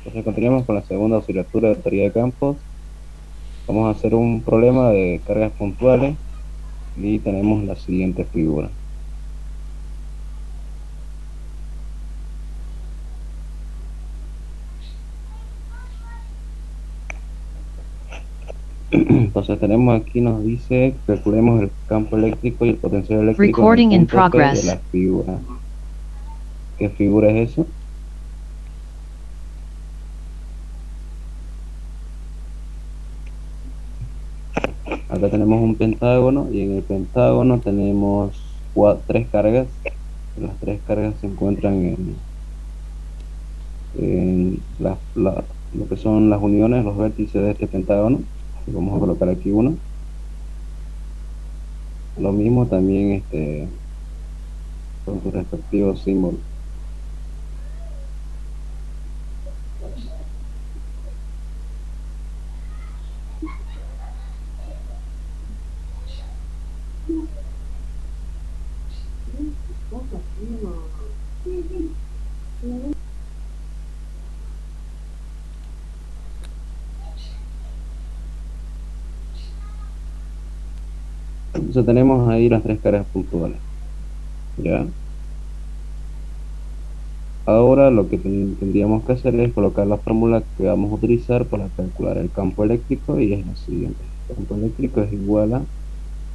Entonces continuamos con la segunda asignatura de teoría de campos. Vamos a hacer un problema de cargas puntuales y tenemos la siguiente figura. Entonces tenemos aquí, nos dice, calculemos el campo eléctrico y el potencial eléctrico en el Recording in punto P de progress. la figura. ¿Qué figura es eso? Acá tenemos un pentágono y en el pentágono tenemos tres cargas. Las tres cargas se encuentran en lo que son las uniones, los vértices de este pentágono. Vamos a colocar aquí uno. Lo mismo también con su respectivo símbolo. Entonces tenemos ahí las tres cargas puntuales. ¿Ya? Ahora lo que tendríamos que hacer es colocar la fórmula que vamos a utilizar para calcular el campo eléctrico y es la siguiente. El campo eléctrico es igual a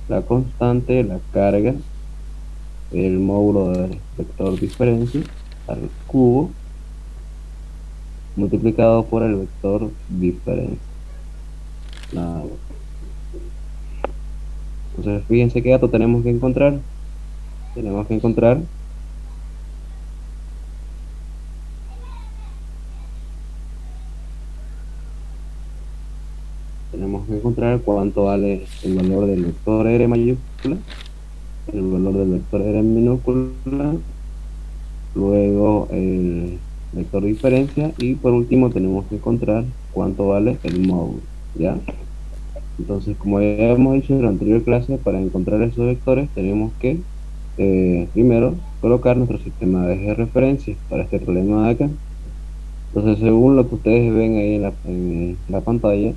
la constante de la carga, el módulo del vector diferencia al cubo multiplicado por el vector diferencia. Nada más. Entonces fíjense qué dato tenemos que encontrar. Tenemos que encontrar cuánto vale el valor del vector R mayúscula, el valor del vector R minúscula, luego el vector diferencia y por último tenemos que encontrar cuánto vale el módulo, ¿ya? Entonces, como ya hemos dicho en la anterior clase, para encontrar esos vectores tenemos que primero colocar nuestro sistema de eje de referencia para este problema de acá. Entonces, según lo que ustedes ven ahí en la pantalla,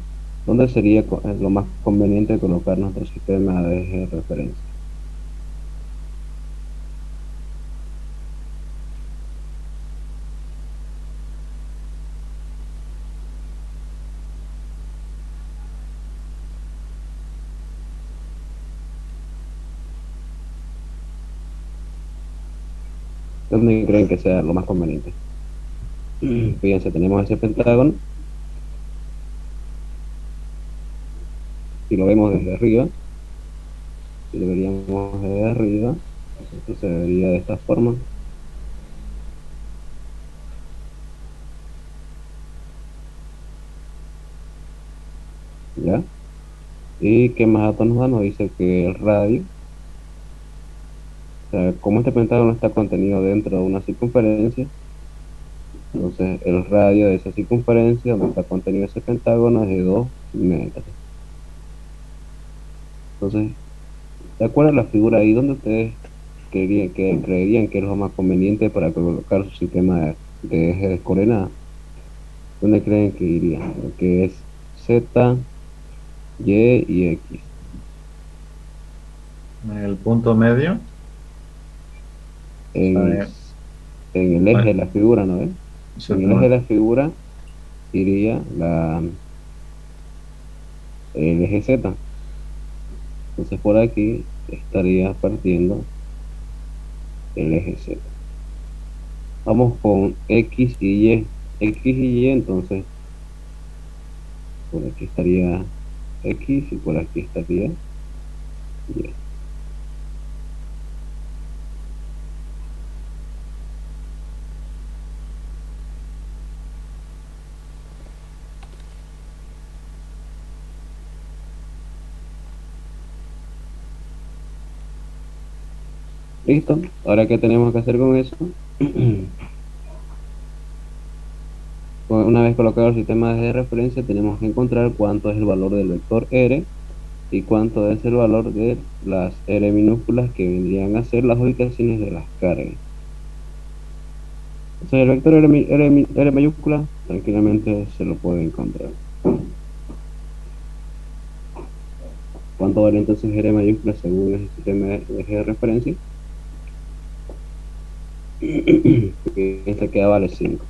¿dónde sería lo más conveniente colocar nuestro sistema de eje de referencia? ¿Dónde creen que sea lo más conveniente? Fíjense, tenemos ese pentágono. Si lo vemos desde arriba, si lo veríamos desde arriba, esto se vería de esta forma, ¿ya? ¿Y qué más datos nos da? Nos dice que el radio, o sea, como este pentágono está contenido dentro de una circunferencia, entonces el radio de esa circunferencia donde está contenido ese pentágono es de 2 metros. Entonces, ¿de acuerdo a la figura ahí donde ustedes creerían que es lo más conveniente para colocar su sistema de eje de coordenadas? ¿Dónde creen que iría? Lo que es Z, Y y X. El punto medio. A En, ver, en el eje de la figura, ¿no ves? En el eje de exactamente. la figura iría el eje Z. Entonces por aquí estaría partiendo el eje Z. Vamos con X y Y. X y Y, entonces por aquí estaría X y por aquí estaría Y. ¿Listo? Ahora, ¿qué tenemos que hacer con eso? Una vez colocado el sistema de referencia, tenemos que encontrar cuánto es el valor del vector R y cuánto es el valor de las R minúsculas que vendrían a ser las ubicaciones de las cargas. O sea, el vector R mayúscula tranquilamente se lo puede encontrar. ¿Cuánto vale entonces R mayúscula según el sistema de eje de referencia? Piensa que A vale 5.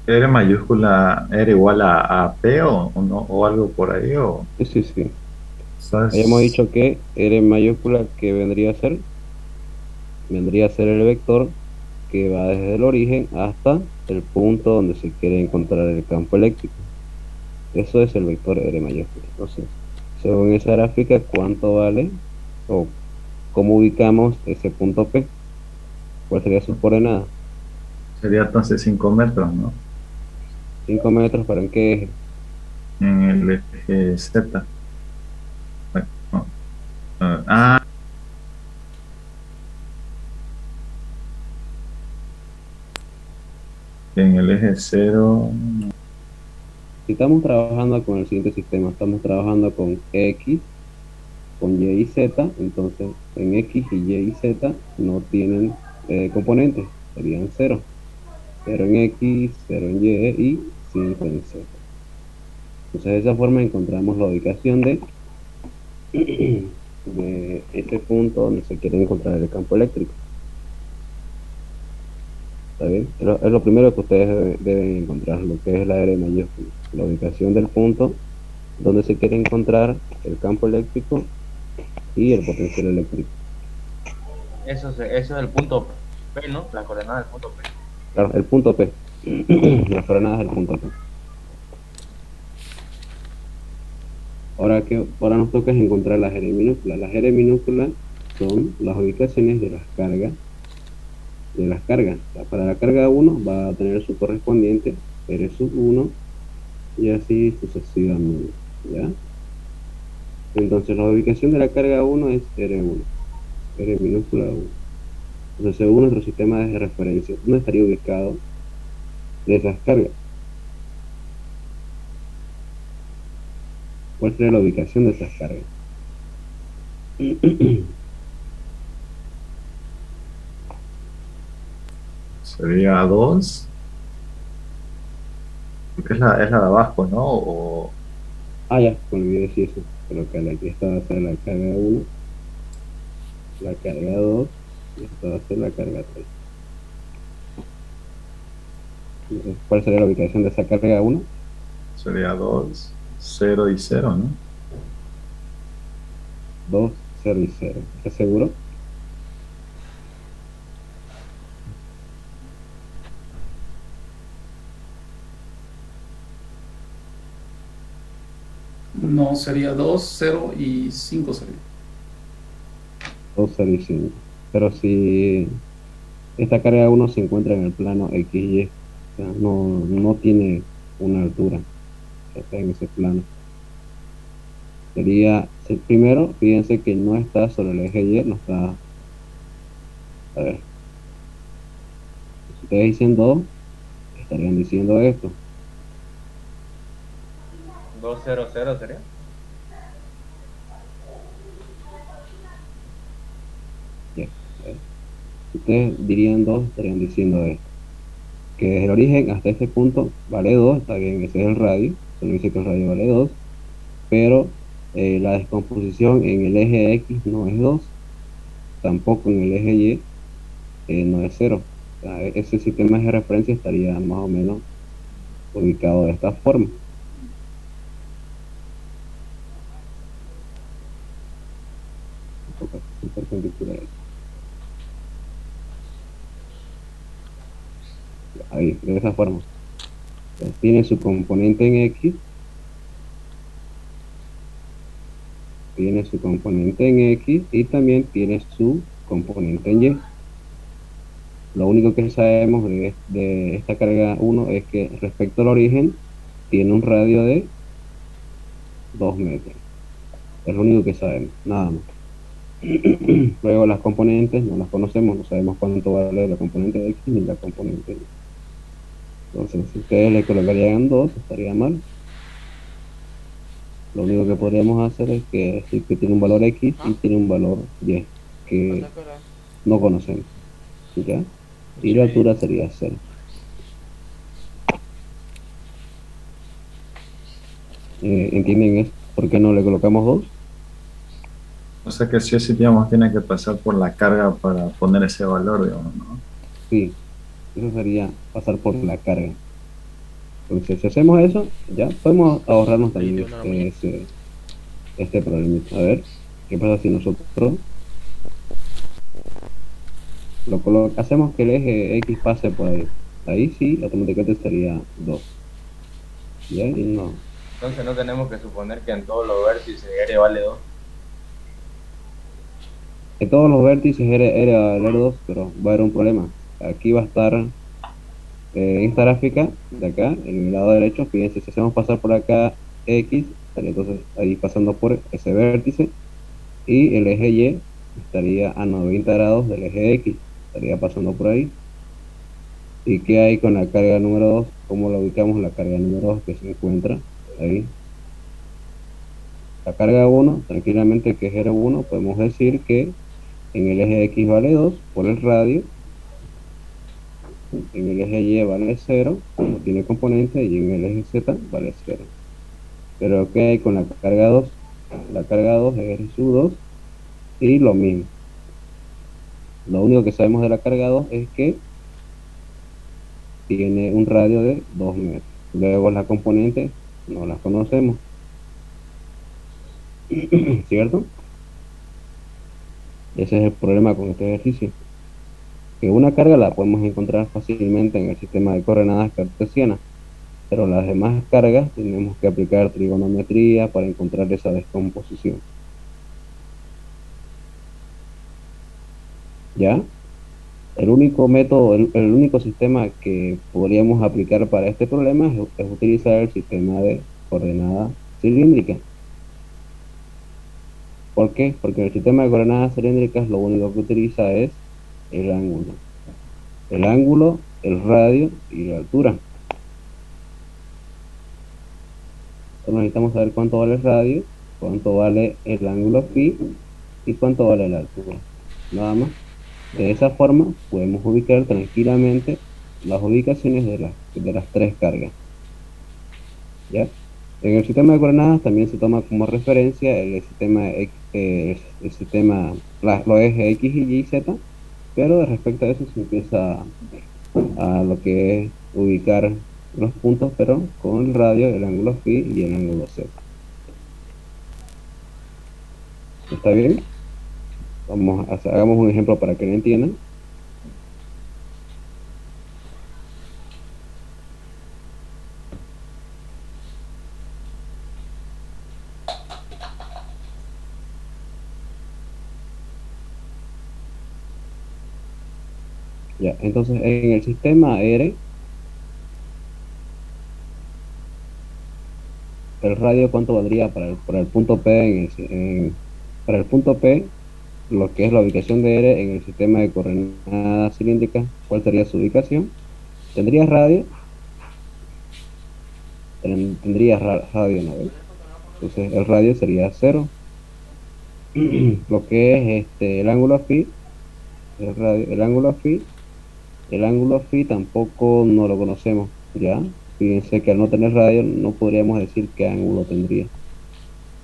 ¿R mayúscula era igual a P o no, o algo por ahí? O, Sí, sí, sí. Habíamos ¿sabes? dicho que R mayúscula que vendría a ser el vector que va desde el origen hasta el punto donde se quiere encontrar el campo eléctrico. Eso es el vector R mayúscula. Entonces, según esa gráfica, ¿cuánto vale o cómo ubicamos ese punto P? ¿Cuál sería su coordenada? Sería entonces 5 metros, ¿no? 5 metros, ¿para en qué eje? En el eje Z. Ay, no. En el eje cero. Si estamos trabajando con el siguiente sistema, estamos trabajando con X, con Y y Z, entonces en X y Z no tienen componentes, serían cero. Cero en X, cero en Y 5 en Z. Entonces de esa forma encontramos la ubicación de ese punto donde se quiere encontrar el campo eléctrico. ¿Está bien? Es lo primero que ustedes deben encontrar, lo que es la R mayúscula, la ubicación del punto donde se quiere encontrar el campo eléctrico y el potencial eléctrico. Eso es el punto P, ¿no? La coordenada del punto P. Claro, el punto P, las coordenadas del punto P. Ahora nos toca es encontrar las R minúsculas. Las R minúsculas son las ubicaciones de las cargas. O sea, para la carga 1 va a tener su correspondiente R sub 1 y así sucesivamente, ¿ya? Entonces la ubicación de la carga 1 es R1, R minúscula 1. Entonces según nuestro sistema de referencia, ¿dónde estaría ubicado de esas cargas? ¿Cuál sería la ubicación de esas cargas? Sería 2, porque es la de abajo, ¿no? O Ah, ya, me olvidé decir eso. Pero que aquí esta va a ser la carga 1, la carga 2 y esta va a ser la carga 3. Entonces, ¿cuál sería la ubicación de esa carga 1? sería 2, 0 y 0, ¿no? 2, 0 y 0. ¿Estás seguro? No, sería 2 0 y 5 sería. 2, 0 y 5. Pero si esta carga 1 se encuentra en el plano XY, o sea, no tiene una altura, está en ese plano. Primero, fíjense que no está sobre el eje Y, no está, a ver, si ustedes dicen 2, estarían diciendo esto. 200 sería. Ya, a ver. Si ustedes dirían 2, estarían diciendo esto. Que desde el origen hasta este punto vale 2, está bien, ese es el radio, solo dice que el radio vale 2, pero la descomposición en el eje X no es 2, tampoco en el eje Y no es 0. O sea, ese sistema de referencia estaría más o menos ubicado de esta forma. Un perpendicular. Ahí, de esa forma. Entonces, tiene su componente en X, tiene su componente en X y también tiene su componente en Y. Lo único que sabemos de esta carga 1 es que respecto al origen tiene un radio de 2 metros. Es lo único que sabemos, nada más. Luego las componentes no las conocemos, no sabemos cuánto vale la componente X ni la componente Y. Entonces, si ustedes le colocarían 2 estaría mal. Lo único que podríamos hacer es que decir que tiene un valor X y tiene un valor Y, que no conocemos, ¿ya? Y la altura sería 0. ¿Entienden eso? ¿Por qué no le colocamos 2? O sea que sí o sí, digamos, tiene que pasar por la carga para poner ese valor, digamos, ¿no? Sí, eso sería pasar por la carga. Entonces, si hacemos eso, ya podemos ahorrarnos también este problemita. A ver, ¿qué pasa si nosotros hacemos que el eje X pase por ahí? Ahí sí, automáticamente sería 2. ¿Ya? Y no. Entonces no tenemos que suponer que en todos los vértices R vale 2. En todos los vértices era valer 2, pero va a haber un problema. Aquí va a estar, en esta gráfica de acá, en el lado derecho, fíjense, si hacemos pasar por acá X, estaría entonces ahí pasando por ese vértice, y el eje Y estaría a 90 grados del eje X, estaría pasando por ahí. ¿Y qué hay con la carga número 2? ¿Cómo la ubicamos la carga número 2 que se encuentra ahí? La carga 1, tranquilamente que es R1, podemos decir que en el eje X vale 2 por el radio, en el eje Y vale 0, no tiene componente, y en el eje Z vale 0. Pero ¿qué hay con la carga 2? La carga 2 es R sub 2 y lo mismo. Lo único que sabemos de la carga 2 es que tiene un radio de 2 metros. Luego las componentes no las conocemos, ¿cierto? Ese es el problema con este ejercicio. Que una carga la podemos encontrar fácilmente en el sistema de coordenadas cartesianas, pero las demás cargas tenemos que aplicar trigonometría para encontrar esa descomposición. ¿Ya? El único método, el único sistema que podríamos aplicar para este problema es utilizar el sistema de coordenadas cilíndricas. ¿Por qué? Porque el sistema de coordenadas cilíndricas lo único que utiliza es el ángulo. El ángulo, el radio y la altura. Entonces necesitamos saber cuánto vale el radio, cuánto vale el ángulo phi y cuánto vale la altura. Nada más. De esa forma podemos ubicar tranquilamente las ubicaciones de las tres cargas. ¿Ya? En el sistema de coordenadas también se toma como referencia los ejes X y Z, pero respecto a eso se empieza a lo que es ubicar los puntos, pero con el radio, el ángulo phi y el ángulo Z. ¿Está bien? Hagamos un ejemplo para que lo entiendan. Ya, entonces en el sistema R, el radio cuánto valdría para el punto P para el punto P, lo que es la ubicación de R en el sistema de coordenadas cilíndricas, ¿cuál sería su ubicación? Tendría radio, radio, ¿no? Entonces el radio sería 0. Lo que es el ángulo phi, el ángulo phi tampoco no lo conocemos, ¿ya? Fíjense que al no tener radio no podríamos decir qué ángulo tendría.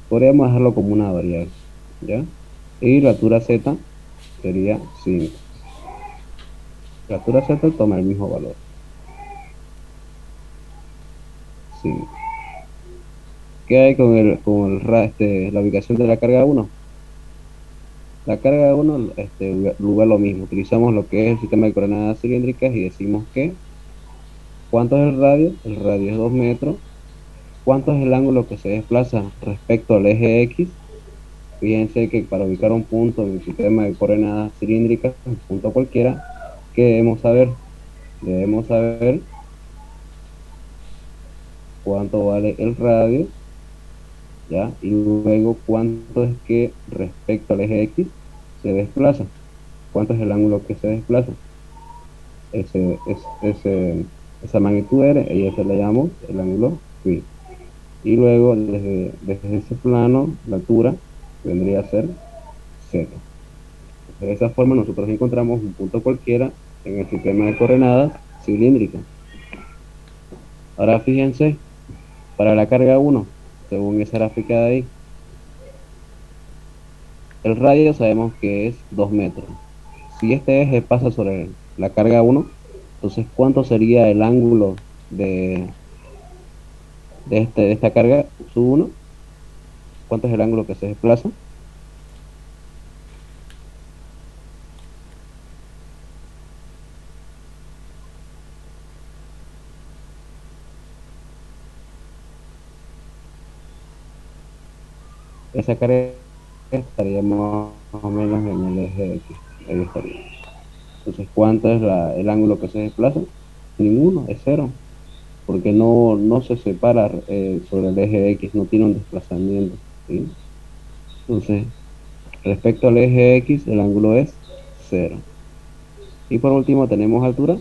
Podríamos dejarlo como una variable, ¿ya? Y la altura z sería 5. La altura z toma el mismo valor, 5. ¿Qué hay la ubicación de la carga 1? La carga 1, lugar lo mismo. Utilizamos lo que es el sistema de coordenadas cilíndricas y decimos que ¿cuánto es el radio? El radio es 2 metros. ¿Cuánto es el ángulo que se desplaza respecto al eje X? Fíjense que para ubicar un punto en el sistema de coordenadas cilíndricas, un punto cualquiera, ¿qué debemos saber? Debemos saber cuánto vale el radio, ¿ya? Y luego cuánto es que respecto al eje X se desplaza. ¿Cuánto es el ángulo que se desplaza? Esa magnitud R, y eso le llamamos el ángulo phi. Y luego desde ese plano, la altura vendría a ser Z. De esa forma nosotros encontramos un punto cualquiera en el sistema de coordenadas cilíndrica. Ahora fíjense, para la carga 1, según esa gráfica de ahí, el radio sabemos que es 2 metros. Si este eje pasa sobre la carga 1, entonces ¿cuánto sería el ángulo de esta carga sub 1? ¿Cuánto es el ángulo que se desplaza? Esa carga estaría más o menos en el eje X. Ahí estaría. Entonces, ¿cuánto es el ángulo que se desplaza? Ninguno, es cero, porque no se separa sobre el eje X, no tiene un desplazamiento, ¿sí? Entonces, respecto al eje X, el ángulo es cero. Y por último, ¿tenemos altura?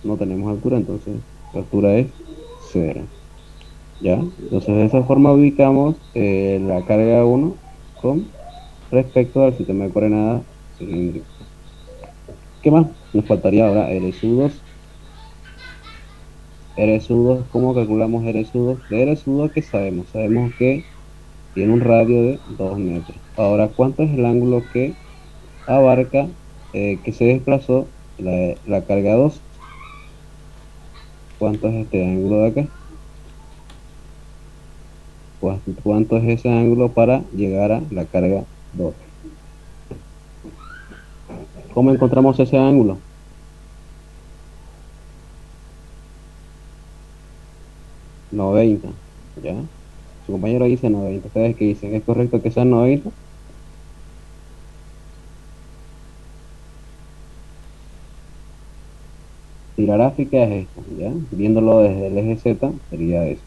No tenemos altura, entonces la altura es cero. ¿Ya? Entonces, de esa forma ubicamos la carga 1 con respecto al sistema de coordenadas cilíndrico. ¿Qué más? Nos faltaría ahora R sub 2. R sub 2, ¿cómo calculamos R sub 2? De R sub 2, ¿qué sabemos? Sabemos que tiene un radio de 2 metros. Ahora, ¿cuánto es el ángulo que abarca, que se desplazó la carga 2? ¿Cuánto es este ángulo de acá? ¿Cuánto es ese ángulo para llegar a la carga 2? ¿Cómo encontramos ese ángulo? 90, ¿ya? Su compañero dice 90. ¿Ustedes qué dicen? ¿Es correcto que sean 90? Si la gráfica es esta, ¿ya? Viéndolo desde el eje Z, sería eso.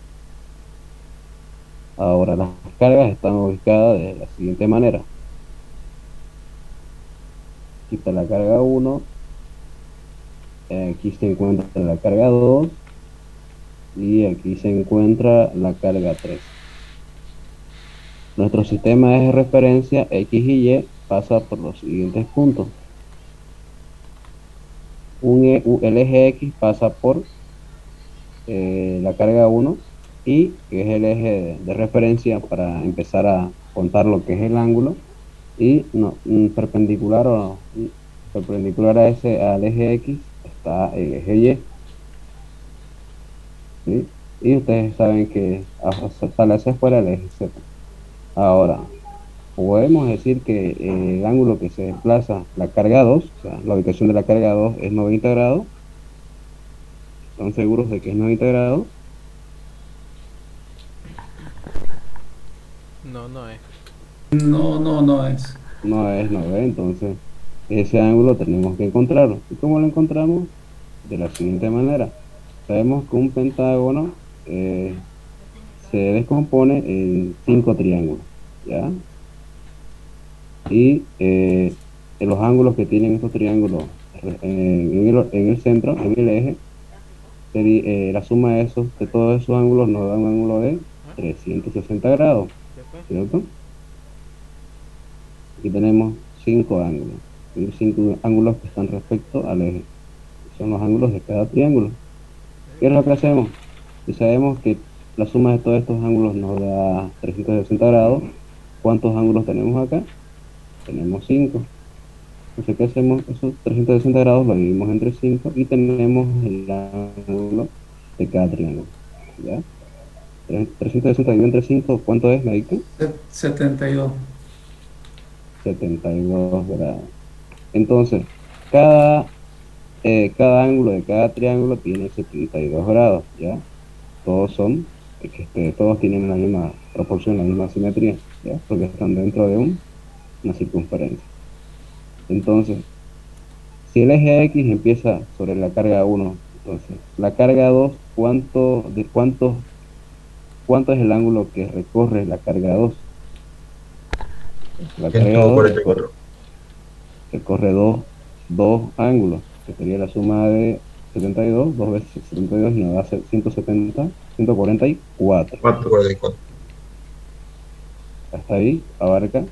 Ahora, las cargas están ubicadas de la siguiente manera. Aquí está la carga 1, aquí se encuentra la carga 2 y aquí se encuentra la carga 3. Nuestro sistema de referencia X y Y pasa por los siguientes puntos. El eje X pasa por la carga 1 y que es el eje de referencia para empezar a contar lo que es el ángulo, y perpendicular perpendicular al eje X está el eje Y, ¿sí? Y ustedes saben que sale hacia afuera el eje Z. Ahora, podemos decir que el ángulo que se desplaza la carga 2, o sea, la ubicación de la carga 2 es 90 grados. ¿Están seguros de que es 90 grados? No, no es. No es. No es 90, entonces ese ángulo tenemos que encontrarlo. ¿Y cómo lo encontramos? De la siguiente manera. Sabemos que un pentágono se descompone en 5 triángulos, ¿ya? Y en los ángulos que tienen estos triángulos en el centro, en el eje, la suma de todos esos ángulos nos da un ángulo de 360 grados, ¿cierto? Aquí tenemos 5 ángulos, y 5 ángulos que están respecto al eje. Son los ángulos de cada triángulo. ¿Qué es lo que hacemos? Si sabemos que la suma de todos estos ángulos nos da 360 grados, ¿cuántos ángulos tenemos acá? Tenemos 5. Entonces, ¿qué hacemos? Esos 360 grados lo dividimos entre 5 y tenemos el ángulo de cada triángulo, ¿ya? 360 dividido entre 5, ¿cuánto es, me dicen? 72. 72 grados. Entonces, cada ángulo de cada triángulo tiene 72 grados, ¿ya? Todos todos tienen la misma proporción, la misma simetría, ¿ya? Porque están dentro de una circunferencia. Entonces, si el eje X empieza sobre la carga 1, entonces, la carga 2, ¿cuánto es el ángulo que recorre la carga 2? La carga 2 recorre 144. recorre dos ángulos, que sería la suma de 72, 2 veces 72 nos da 170, 144. 4. 44. Hasta ahí abarca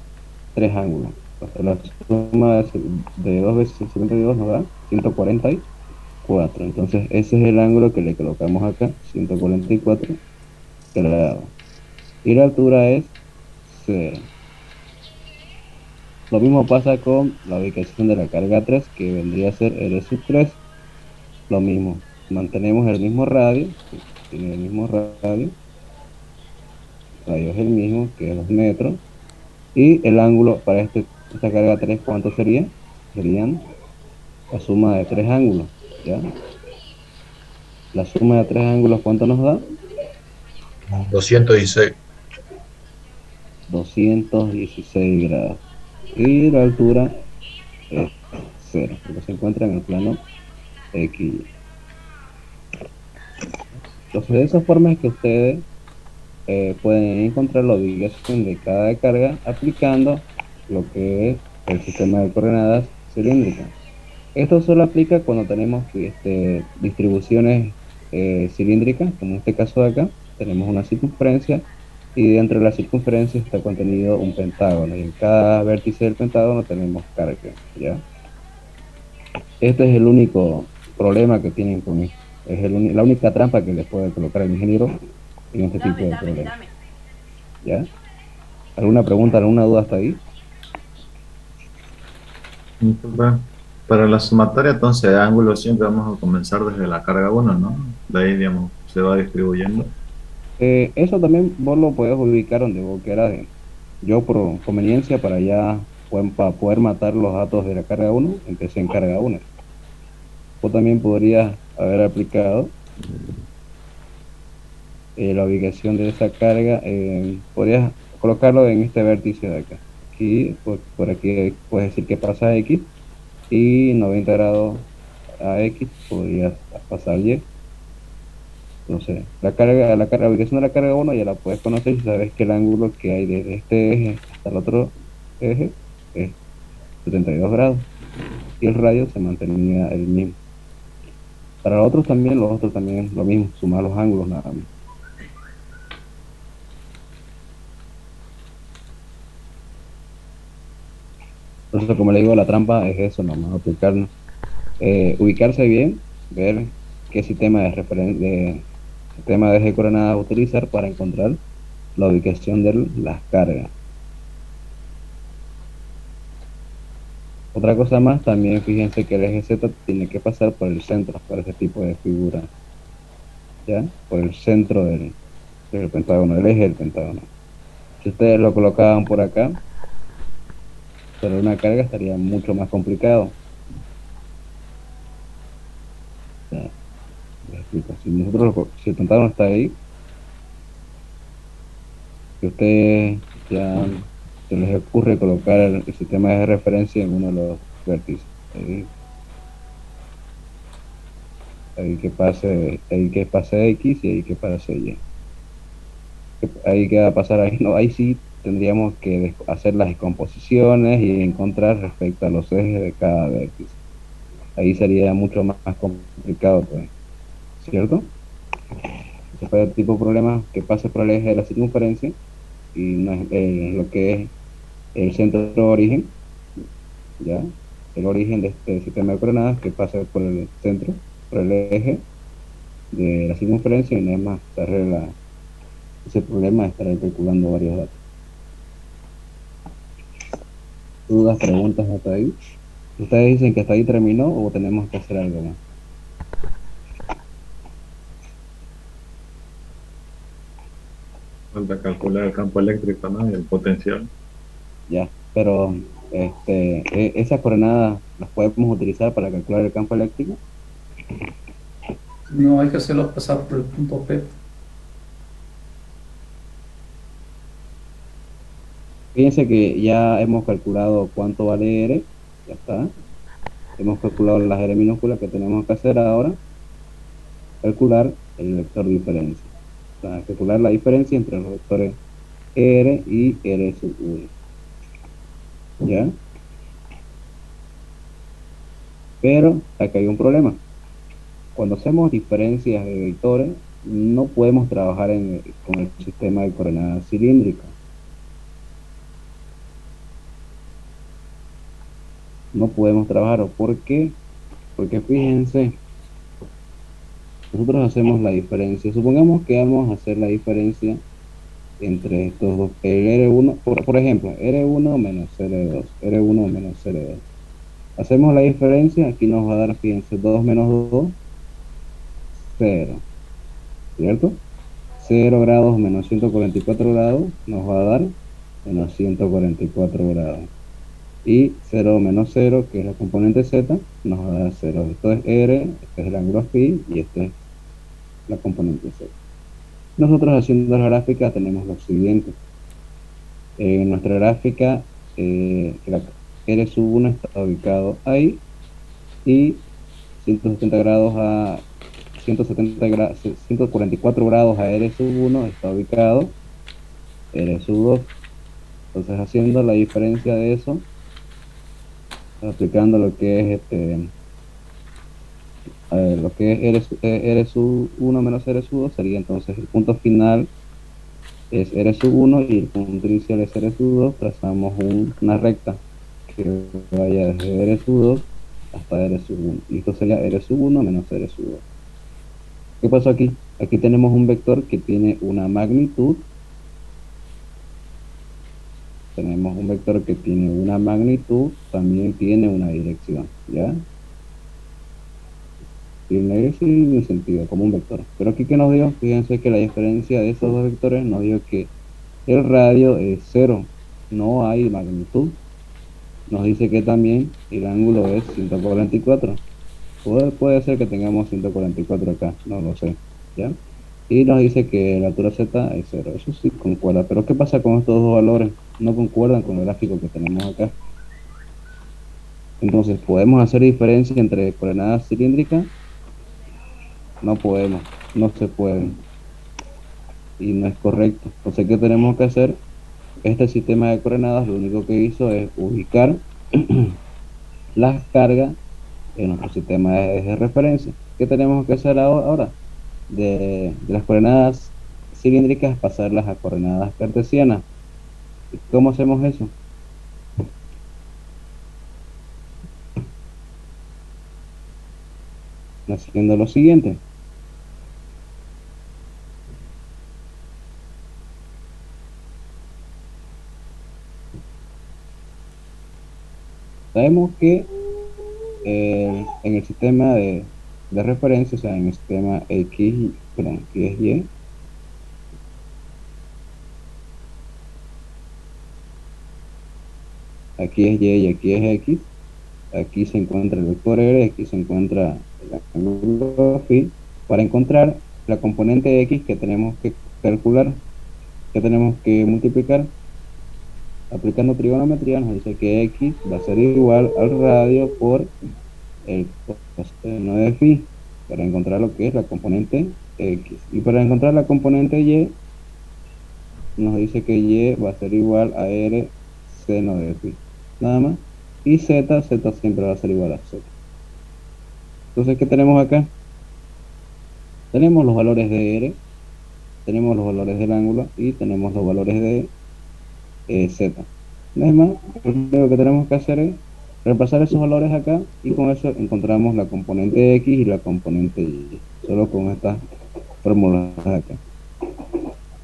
tres ángulos. Entonces la suma de 2 veces 72 nos da 144. Entonces ese es el ángulo que le colocamos acá, 144 grados. Y la altura es 0. Lo mismo pasa con la ubicación de la carga 3, que vendría a ser R sub 3. Lo mismo, mantenemos el mismo radio, que tiene el mismo radio es el mismo, que es 2 metros. Y el ángulo para esta carga 3, ¿cuánto sería? Serían la suma de tres ángulos, ¿ya? La suma de tres ángulos, ¿cuánto nos da? 216. 216 grados. Y la altura es 0, porque se encuentra en el plano X. Entonces, de esa forma es que ustedes pueden encontrar la ubicación de cada carga aplicando lo que es el sistema de coordenadas cilíndricas. Esto solo aplica cuando tenemos distribuciones cilíndricas, como en este caso de acá, tenemos una circunferencia y dentro de la circunferencia está contenido un pentágono y en cada vértice del pentágono tenemos carga, ¿ya? Este es el único problema que tienen con esto. Es la única trampa que les puede colocar el ingeniero en este tipo de problemas. ¿Ya? ¿Alguna pregunta, alguna duda hasta ahí? Disculpa. Para la sumatoria, entonces, de ángulos siempre vamos a comenzar desde la carga 1, ¿no? De ahí, digamos, se va distribuyendo. Eso también vos lo puedes ubicar donde vos quieras. Yo por conveniencia para ya para poder matar los datos de la carga 1, empecé en carga 1. Vos también podrías haber aplicado la ubicación de esa carga, podrías colocarlo en este vértice de acá. Aquí, por aquí puedes decir que pasa X y 90 grados a X podrías pasar Y. Entonces, la ubicación de la carga 1 ya la puedes conocer si sabes que el ángulo que hay desde este eje hasta el otro eje es 72 grados y el radio se mantenía el mismo. Para los otros también lo mismo, sumar los ángulos nada más. Entonces, como le digo, la trampa es eso, nomás aplicarnos, ubicarse bien, ver qué sistema sistema de eje coordenadas utilizar para encontrar la ubicación de las cargas. Otra cosa más, también fíjense que el eje Z tiene que pasar por el centro para ese tipo de figura, ¿ya? Por el centro del pentágono, el eje del pentágono. Si ustedes lo colocaban por acá, pero una carga estaría mucho más complicado. Ya, les explico. Si el pentágono está ahí, que ustedes ya se les ocurre colocar el sistema de referencia en uno de los vértices. Ahí que pase X y ahí que pase Y. Ahí que va a pasar ahí, no, ahí sí tendríamos que hacer las descomposiciones y encontrar respecto a los ejes de cada vértice. Ahí sería mucho más complicado, pues, ¿cierto? Ese fue el tipo de problema que pase por el eje de la circunferencia y no es, lo que es el centro de origen, ¿ya? El origen de este sistema de coordenadas que pasa por el centro, por el eje de la circunferencia y no es más, se arregla ese problema de estar ahí calculando varios datos. ¿Dudas, preguntas hasta ahí? ¿Ustedes dicen que hasta ahí terminó o tenemos que hacer algo más? Falta calcular el campo eléctrico, ¿no? Y el potencial. Ya, pero esas coordenadas las podemos utilizar para calcular el campo eléctrico. No hay que hacerlo pasar por el punto P. Fíjense que ya hemos calculado cuánto vale R, ya está. Hemos calculado las R minúsculas que tenemos que hacer ahora. Calcular el vector diferencia. O sea, calcular la diferencia entre los vectores R y R sub 1. ¿Ya? Pero acá hay un problema. Cuando hacemos diferencias de vectores, no podemos trabajar con el sistema de coordenadas cilíndricas. No podemos trabajar. ¿Por qué? Porque fíjense, nosotros hacemos la diferencia. Supongamos que vamos a hacer la diferencia entre estos dos. El R1, por ejemplo, R1 menos R2, R1 menos R2. Hacemos la diferencia, aquí nos va a dar, fíjense, 2 menos 2, 0, ¿cierto? 0 grados menos 144 grados nos va a dar menos 144 grados. Y 0 menos 0, que es la componente Z, nos va a dar 0. Esto es R, este es el ángulo phi y esta es la componente Z. Nosotros haciendo la gráfica tenemos lo siguiente. En nuestra gráfica, R sub 1 está ubicado ahí y 170 grados a 170 grados, 144 grados a R sub 1 está ubicado R sub 2. Entonces, haciendo la diferencia de eso, aplicando lo que es lo que es R sub 1 menos R sub 2, sería entonces el punto final es R sub 1 y el punto inicial es R sub 2. Trazamos una recta que vaya desde R sub 2 hasta R sub 1. Y esto sería R sub 1 menos R sub 2. ¿Qué pasó aquí? Aquí tenemos un vector que tiene una magnitud. Tenemos un vector que tiene una magnitud, también tiene una dirección, ¿ya? Tiene una dirección y un sentido, como un vector. Pero aquí que nos dio, fíjense que la diferencia de esos dos vectores nos dio que el radio es 0, no hay magnitud. Nos dice que también el ángulo es 144. Puede ser que tengamos 144 acá, no lo sé, ¿ya? Y nos dice que la altura Z es 0. Eso sí concuerda. Pero ¿qué pasa con estos dos valores? No concuerdan con el gráfico que tenemos acá. Entonces, ¿podemos hacer diferencia entre coordenadas cilíndricas? No podemos, no se puede. Y no es correcto. Entonces, ¿qué tenemos que hacer? Este sistema de coordenadas lo único que hizo es ubicar las cargas en nuestro sistema de referencia. ¿Qué tenemos que hacer ahora? De las coordenadas cilíndricas pasarlas a coordenadas cartesianas. ¿Y cómo hacemos eso? Haciendo lo siguiente. Sabemos que en el sistema de referencia, o sea, en el sistema X, perdón, aquí es Y, aquí es Y y aquí es X, aquí se encuentra el vector R, aquí se encuentra el ángulo phi. Para encontrar la componente X que tenemos que calcular, que tenemos que multiplicar, aplicando trigonometría, nos dice que X va a ser igual al radio por el coseno de phi, para encontrar lo que es la componente X. Y para encontrar la componente Y, nos dice que Y va a ser igual a R seno de phi. Nada más. Y Z siempre va a ser igual a Z. Entonces, ¿qué tenemos acá? Tenemos los valores de R, tenemos los valores del ángulo y tenemos los valores de Z. No es más, lo único que tenemos que hacer es reemplazar esos valores acá y con eso encontramos la componente X y la componente Y, solo con estas fórmulas acá.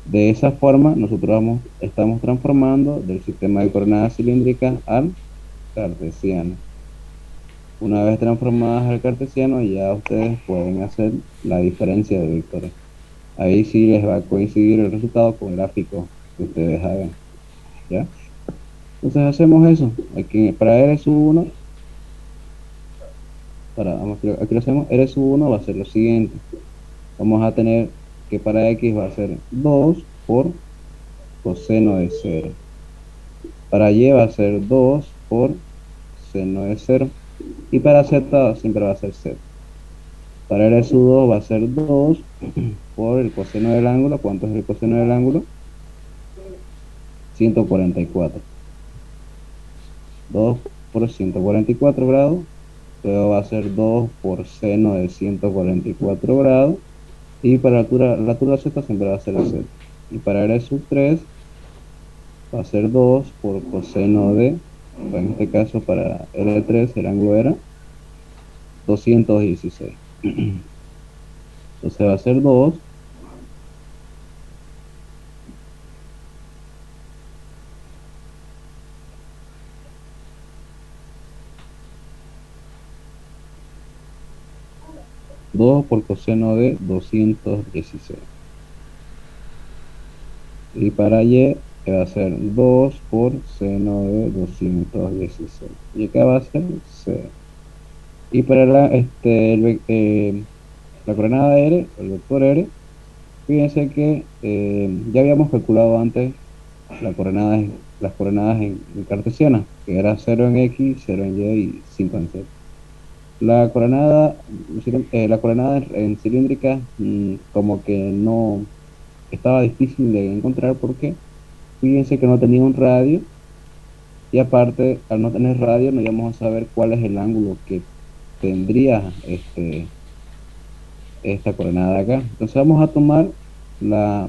De esa forma nosotros estamos transformando del sistema de coordenadas cilíndricas al cartesiano. Una vez transformadas al cartesiano, ya ustedes pueden hacer la diferencia de vectores. Ahí sí les va a coincidir el resultado con el gráfico que ustedes hagan, ¿ya? Entonces hacemos eso. Aquí para R sub 1, aquí lo hacemos. R sub 1 va a ser lo siguiente. Vamos a tener que para X va a ser 2 por coseno de 0. Para Y va a ser 2 por seno de 0. Y para Z siempre va a ser 0. Para R sub 2 va a ser 2 por el coseno del ángulo. ¿Cuánto es el coseno del ángulo? 144. 2 por 144 grados luego va a ser 2 por seno de 144 grados, y para la altura z siempre va a ser z. Y para r sub 3 va a ser 2 por coseno de, en este caso para L3 el ángulo era 216. Entonces va a ser 2 por coseno de 216. Y para y va a ser 2 por seno de 216. Y acá va a ser 0. Y para la coordenada R, el vector R, fíjense que ya habíamos calculado antes las coordenadas en cartesiana, que era 0 en X, 0 en Y y 5 en Z. La coordenada en cilíndrica, como que no estaba difícil de encontrar porque fíjense que no tenía un radio, y aparte, al no tener radio, no íbamos a saber cuál es el ángulo que tendría esta coordenada de acá. Entonces vamos a tomar la,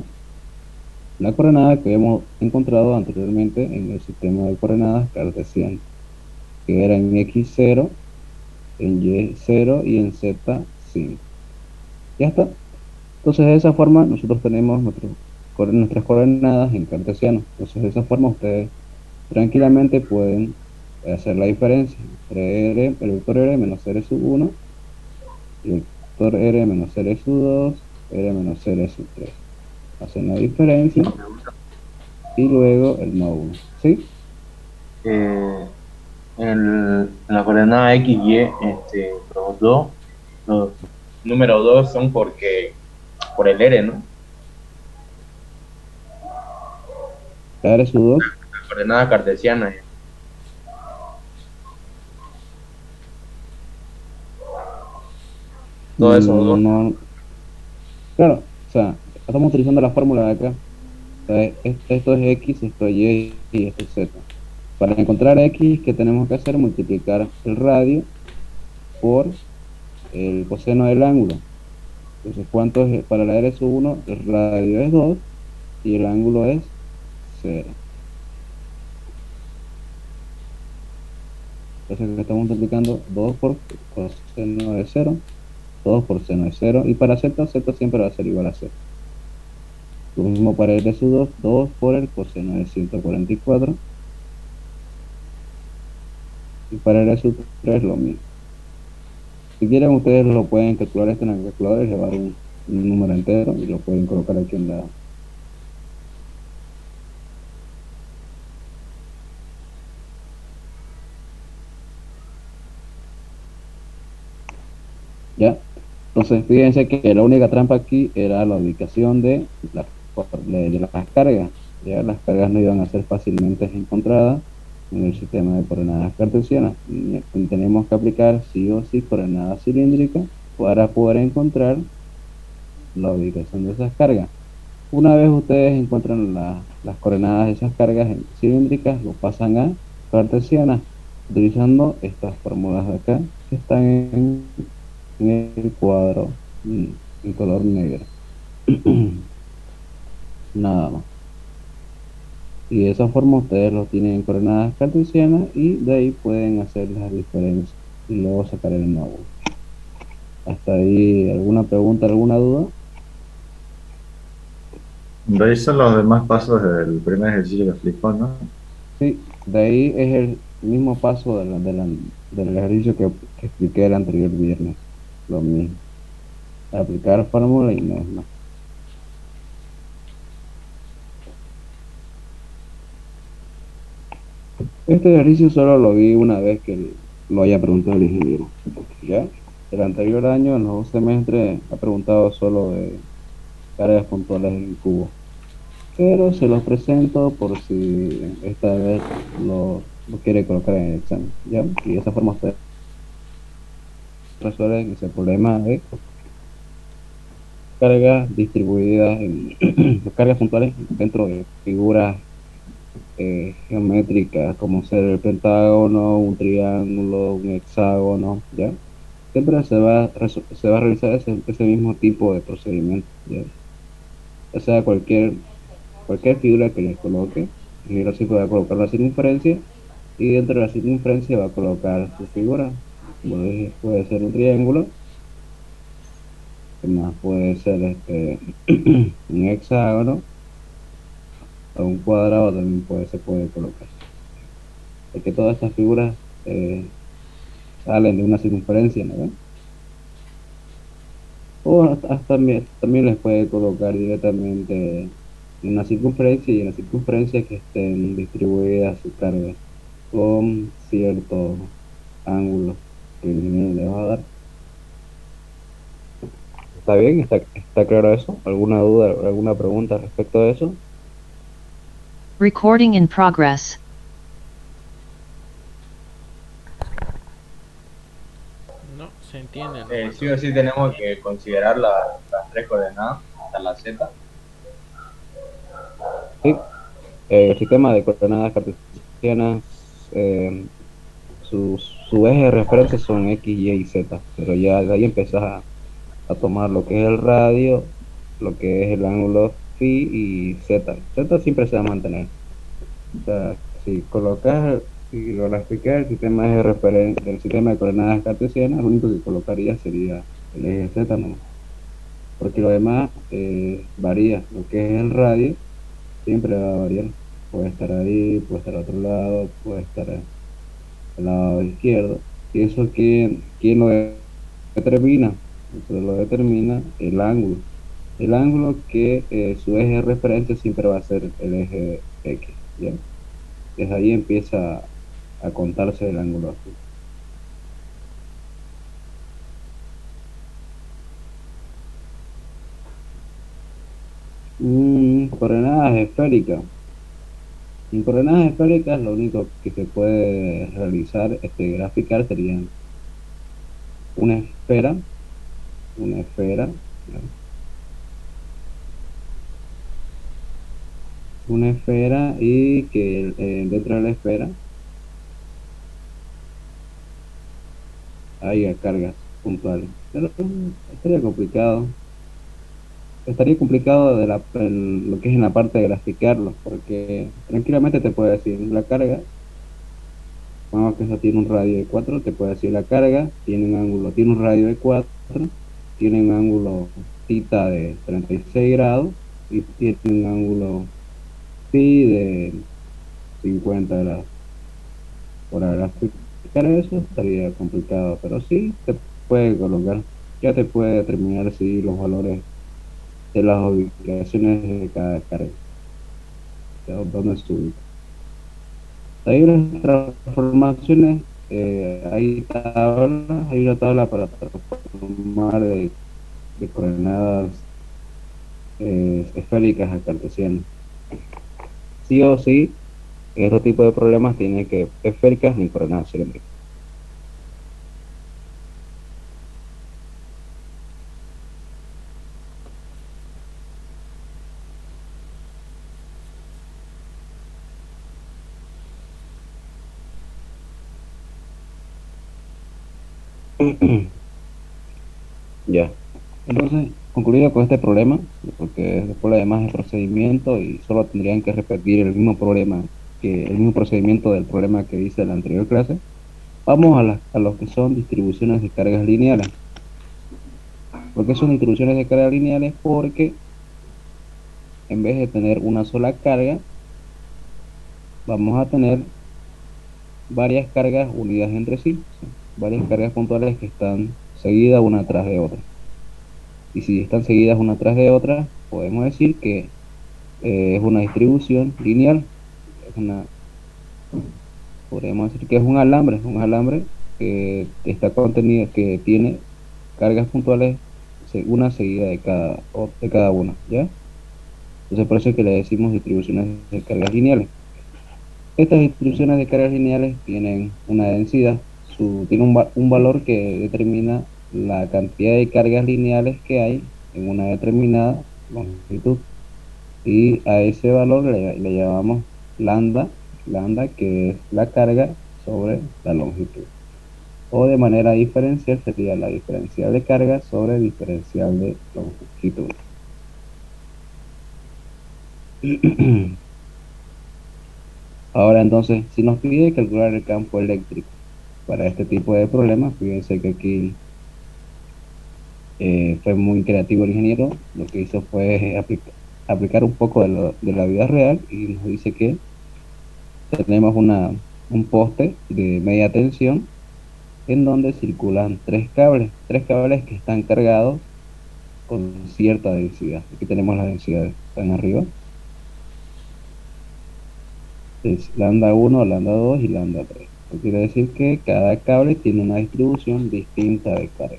la coordenada que habíamos encontrado anteriormente en el sistema de coordenadas cartesiano, que era en x0, en y0 y en z5. Ya está. Entonces de esa forma nosotros tenemos nuestras coordenadas en cartesiano. Entonces de esa forma ustedes tranquilamente pueden hacer la diferencia entre el vector r menos r sub 1 y el vector r menos r sub 2, r menos r sub 3. Hacen la diferencia y luego el módulo. ¿Sí? Eh, en la coordenada X, Y, los números 2 son por el R, ¿no? La r sub 2. La coordenada cartesiana. Todo eso, dos. No, claro, o sea, estamos utilizando la fórmula de acá. O sea, esto es x, esto es y y esto es z. Para encontrar x, ¿qué tenemos que hacer? Multiplicar el radio por el coseno del ángulo. Entonces, ¿cuánto es para la r sub 1? El radio es 2 y el ángulo es 0. Entonces, estamos multiplicando 2 por coseno de 0, 2 por seno de 0, y para z, z siempre va a ser igual a 0. Lo mismo para r sub 2, 2 por el coseno de 144, y para r sub 3 lo mismo. Si quieren, ustedes lo pueden calcular esto en el calculador y llevar un número entero y lo pueden colocar aquí en la... ¿Ya? Entonces, fíjense que la única trampa aquí era la ubicación de las cargas. Ya las cargas no iban a ser fácilmente encontradas en el sistema de coordenadas cartesianas. Y tenemos que aplicar sí o sí coordenadas cilíndricas para poder encontrar la ubicación de esas cargas. Una vez ustedes encuentran las coordenadas de esas cargas cilíndricas, lo pasan a cartesianas utilizando estas fórmulas de acá que están en el cuadro en color negro. Nada más. Y de esa forma ustedes lo tienen en coordenadas cartesianas y de ahí pueden hacer las diferencias y luego sacar el módulo. Hasta ahí, ¿alguna pregunta, alguna duda? De ahí son los demás pasos del primer ejercicio que explicó, ¿no? Sí, de ahí es el mismo paso del ejercicio que expliqué el anterior viernes. Lo mismo. Aplicar fórmula y no es más. Este ejercicio solo lo vi una vez que lo haya preguntado el ingeniero. ¿Ya? El anterior año, en los 2 semestres, ha preguntado solo de cargas puntuales en cubo. Pero se los presento por si esta vez lo quiere colocar en el examen. ¿Ya? Y de esa forma ustedes resuelven ese problema de cargas distribuidas cargas puntuales dentro de figuras geométricas, como ser el pentágono, un triángulo, un hexágono, ¿ya? Siempre se va a realizar ese mismo tipo de procedimiento, ¿ya? O sea, cualquier figura que les coloque, el ingeniero sí va a colocar la circunferencia y dentro de la circunferencia va a colocar su figura. Como dije, puede ser un triángulo, que más puede ser un hexágono o un cuadrado también se puede colocar. Porque todas estas figuras eh, salen de una circunferencia, ¿no? O también les puede colocar directamente una circunferencia y en la circunferencia que estén distribuidas sus cargas con cierto ángulo que el ingeniero le va a dar. ¿Está bien? ¿Está claro eso? ¿Alguna duda, alguna pregunta respecto a eso? Recording in progress. No, se entiende, ¿no? Sí o sí tenemos que considerar las tres coordenadas hasta la Z. Sí. El sistema de coordenadas cartesianas, eh, su eje de referencia son X, Y y Z, pero ya de ahí empezás a tomar lo que es el radio, lo que es el ángulo phi y Z. Z siempre se va a mantener. O sea, si lo graficas el sistema de referencia del sistema de coordenadas cartesianas, lo único que colocaría sería el eje Z, ¿no? Porque lo demás varía. Lo que es el radio siempre va a variar. Puede estar ahí, puede estar a otro lado, puede estar al lado izquierdo. ¿Y eso quién lo determina? Eso lo determina el ángulo. El ángulo que su eje de referencia siempre va a ser el eje X, ¿ya? Desde ahí empieza a contarse el ángulo azul. Coordenadas esféricas. En coordenadas esféricas lo único que se puede realizar, graficar serían una esfera, una esfera, ¿ya? Una esfera y que dentro de la esfera haya cargas puntuales. Pero estaría complicado. Estaría complicado en lo que es en la parte de graficarlo, porque tranquilamente te puede decir la carga, vamos que eso tiene un radio de 4 te puede decir la carga, tiene un radio de 4 tiene un ángulo θ de 36 grados y tiene un ángulo phi de 50 grados. Para graficar eso estaría complicado, pero sí te puede colocar, ya te puede determinar si los valores de las ubicaciones de cada carga, o sea, dónde se ubica. Hay unas transformaciones, hay una tabla para transformar de coordenadas esféricas a cartesianas. Sí o sí, en este tipo de problemas tiene que esféricas ni coordenadas cilíndricas. Ya. Entonces, concluido con este problema, porque después lo demás es procedimiento y solo tendrían que repetir el mismo procedimiento del problema que hice en la anterior clase. Vamos a lo que son distribuciones de cargas lineales. ¿Por qué son distribuciones de cargas lineales? Porque en vez de tener una sola carga, vamos a tener varias cargas unidas entre sí, ¿sí? Varias cargas puntuales que están seguidas una tras de otra. Y si están seguidas una tras de otra, podemos decir que es una distribución lineal. Es una, Podríamos decir que es un alambre que está contenido, que tiene cargas puntuales, una seguida de cada una, ¿ya? Entonces por eso es que le decimos distribuciones de cargas lineales. Estas distribuciones de cargas lineales tienen una densidad, tiene un valor que determina la cantidad de cargas lineales que hay en una determinada longitud. Y a ese valor le llamamos lambda, lambda que es la carga sobre la longitud. O de manera diferencial sería la diferencial de carga sobre diferencial de longitud. Ahora entonces, si nos pide calcular el campo eléctrico para este tipo de problemas, fíjense que aquí fue muy creativo el ingeniero. Lo que hizo fue aplicar un poco de la vida real y nos dice que tenemos un poste de media tensión en donde circulan tres cables que están cargados con cierta densidad. Aquí tenemos las densidades, están arriba. Es lambda 1, lambda 2 y lambda 3. Esto quiere decir que cada cable tiene una distribución distinta de carga.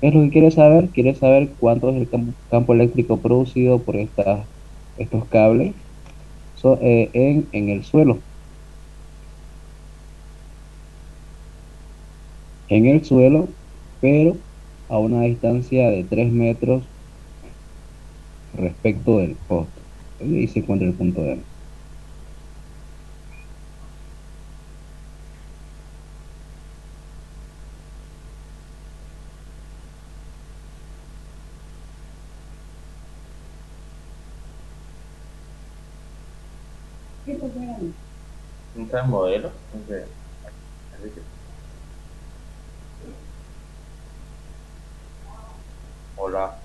¿Qué es lo que quiere saber? Quiere saber cuánto es el campo eléctrico producido por estos cables en el suelo. En el suelo, pero a una distancia de 3 metros respecto del poste. Y ahí se encuentra el punto de M. ¿No está el modelo? No sé. Así que, hola.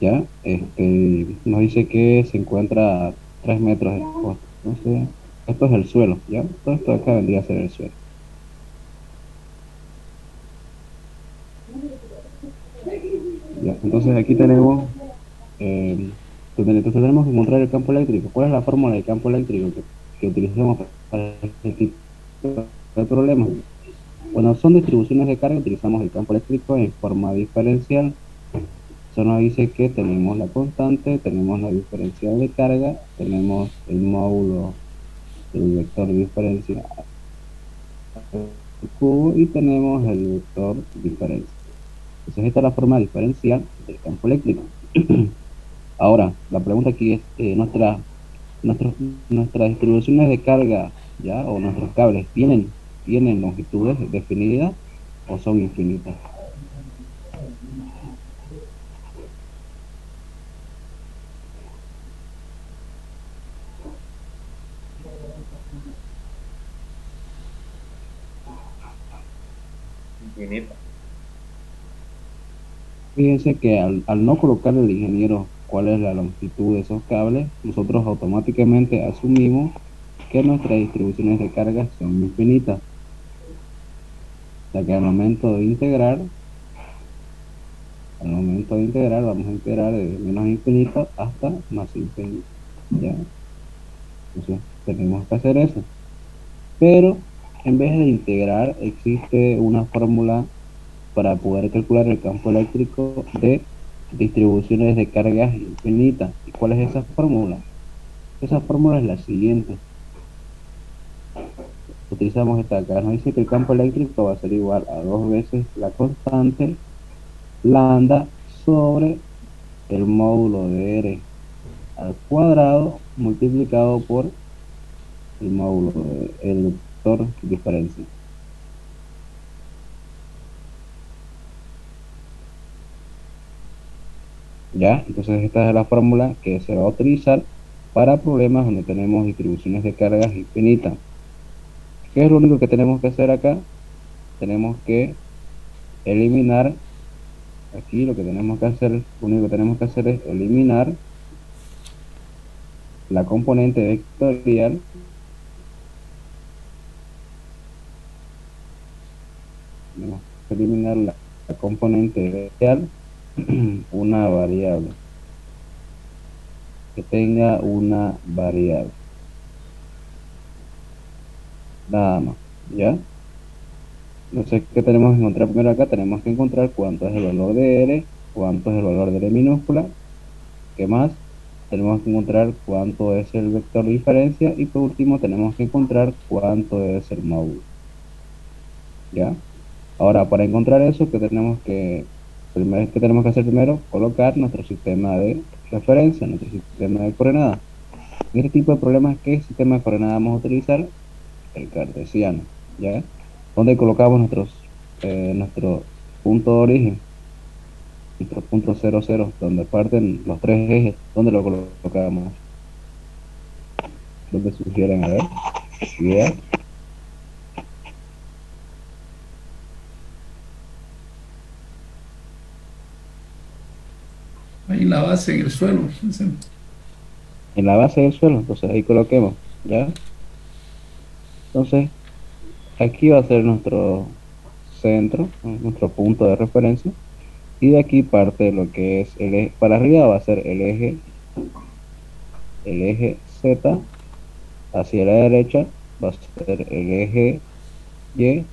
¿Ya? Nos dice que se encuentra a 3 metros del poste. Entonces, esto es el suelo, ¿ya? Todo esto de acá vendría a ser el suelo. ¿Ya? Entonces aquí tenemos, entonces tenemos que encontrar el campo eléctrico. ¿Cuál es la fórmula del campo eléctrico que utilizamos para este tipo de problemas? Bueno, son distribuciones de carga, utilizamos el campo eléctrico en forma diferencial. Eso nos dice que tenemos la constante, tenemos la diferencial de carga, tenemos el módulo del vector diferencial al cubo y tenemos el vector diferencia. Entonces esta es la forma diferencial del campo eléctrico. Ahora, la pregunta aquí es, nuestros- nuestras distribuciones de carga, ¿ya? O nuestros cables, ¿tienen longitudes definidas o son infinitas? Infinito. Fíjense que al no colocar el ingeniero cuál es la longitud de esos cables, nosotros automáticamente asumimos que nuestras distribuciones de carga son infinitas. O sea que al momento de integrar, vamos a integrar de menos infinito hasta más infinito. ¿Ya? Entonces tenemos que hacer eso. Pero en vez de integrar, existe una fórmula para poder calcular el campo eléctrico de distribuciones de cargas infinitas. ¿Y cuál es esa fórmula? Esa fórmula es la siguiente. Utilizamos esta acá. Nos dice que el campo eléctrico va a ser igual a 2 veces la constante lambda sobre el módulo de R al cuadrado multiplicado por el módulo el vector diferencia. ¿Ya? Entonces esta es la fórmula que se va a utilizar para problemas donde tenemos distribuciones de cargas infinitas. ¿Qué es lo único que tenemos que hacer acá? Tenemos que eliminar, aquí lo que tenemos que hacer, lo único que tenemos que hacer es eliminar la componente vectorial, tenemos que eliminar la componente vectorial, una variable, que tenga una variable, nada más, ¿ya? Entonces, ¿qué tenemos que encontrar primero acá? Tenemos que encontrar cuánto es el valor de R, cuánto es el valor de R minúscula, ¿qué más? Tenemos que encontrar cuánto es el vector de diferencia y por último tenemos que encontrar cuánto es el módulo, ¿ya? Ahora, para encontrar eso, ¿qué tenemos que hacer primero? Colocar nuestro sistema de referencia, nuestro sistema de coordenadas. En este tipo de problemas, ¿qué sistema de coordenadas vamos a utilizar? El cartesiano, ¿ya? ¿Dónde colocamos nuestro punto de origen? Nuestro punto 00, donde parten los tres ejes, ¿dónde lo colocamos? ¿Dónde sugieren? A ver, ideas. Ahí en la base, en el suelo. En la base del suelo, entonces ahí coloquemos, ¿ya? Entonces, aquí va a ser nuestro centro, ¿no? Nuestro punto de referencia, y de aquí parte lo que es el eje, para arriba va a ser el eje Z, hacia la derecha va a ser el eje Y,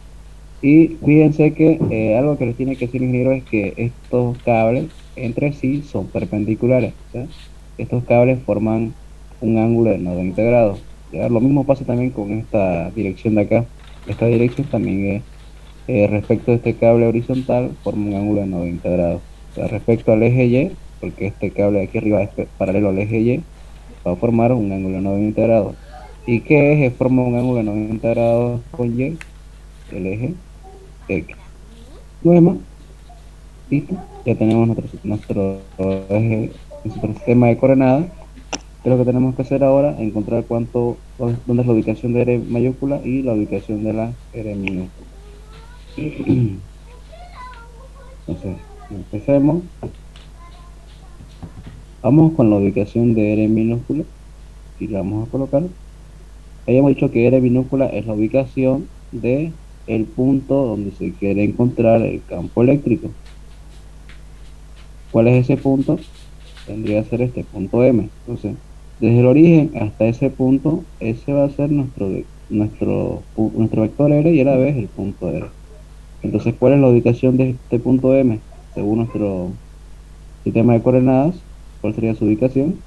y fíjense que algo que les tiene que decir el ingeniero es que estos cables entre sí son perpendiculares, ¿ya? Estos cables forman un ángulo de 90 grados, ¿ya? Lo mismo pasa también con esta dirección de acá. Esta dirección también es, respecto a este cable horizontal, forma un ángulo de 90 grados. O sea, respecto al eje Y, porque este cable de aquí arriba es paralelo al eje Y, va a formar un ángulo de 90 grados. ¿Y qué eje forma un ángulo de 90 grados con Y? El eje X. Luego, listo, ya tenemos nuestro sistema de coordenadas. ¿Qué es lo que tenemos que hacer ahora? Encontrar dónde es la ubicación de R mayúscula y la ubicación de la R minúscula. Entonces, empecemos. Vamos con la ubicación de R minúscula y la vamos a colocar. Habíamos dicho que R minúscula es la ubicación de el punto donde se quiere encontrar el campo eléctrico. ¿Cuál es ese punto? Tendría que ser este punto M. Entonces, desde el origen hasta ese punto, ese va a ser nuestro vector R y a la vez el punto R. Entonces, ¿cuál es la ubicación de este punto M? Según nuestro sistema de coordenadas, ¿cuál sería su ubicación?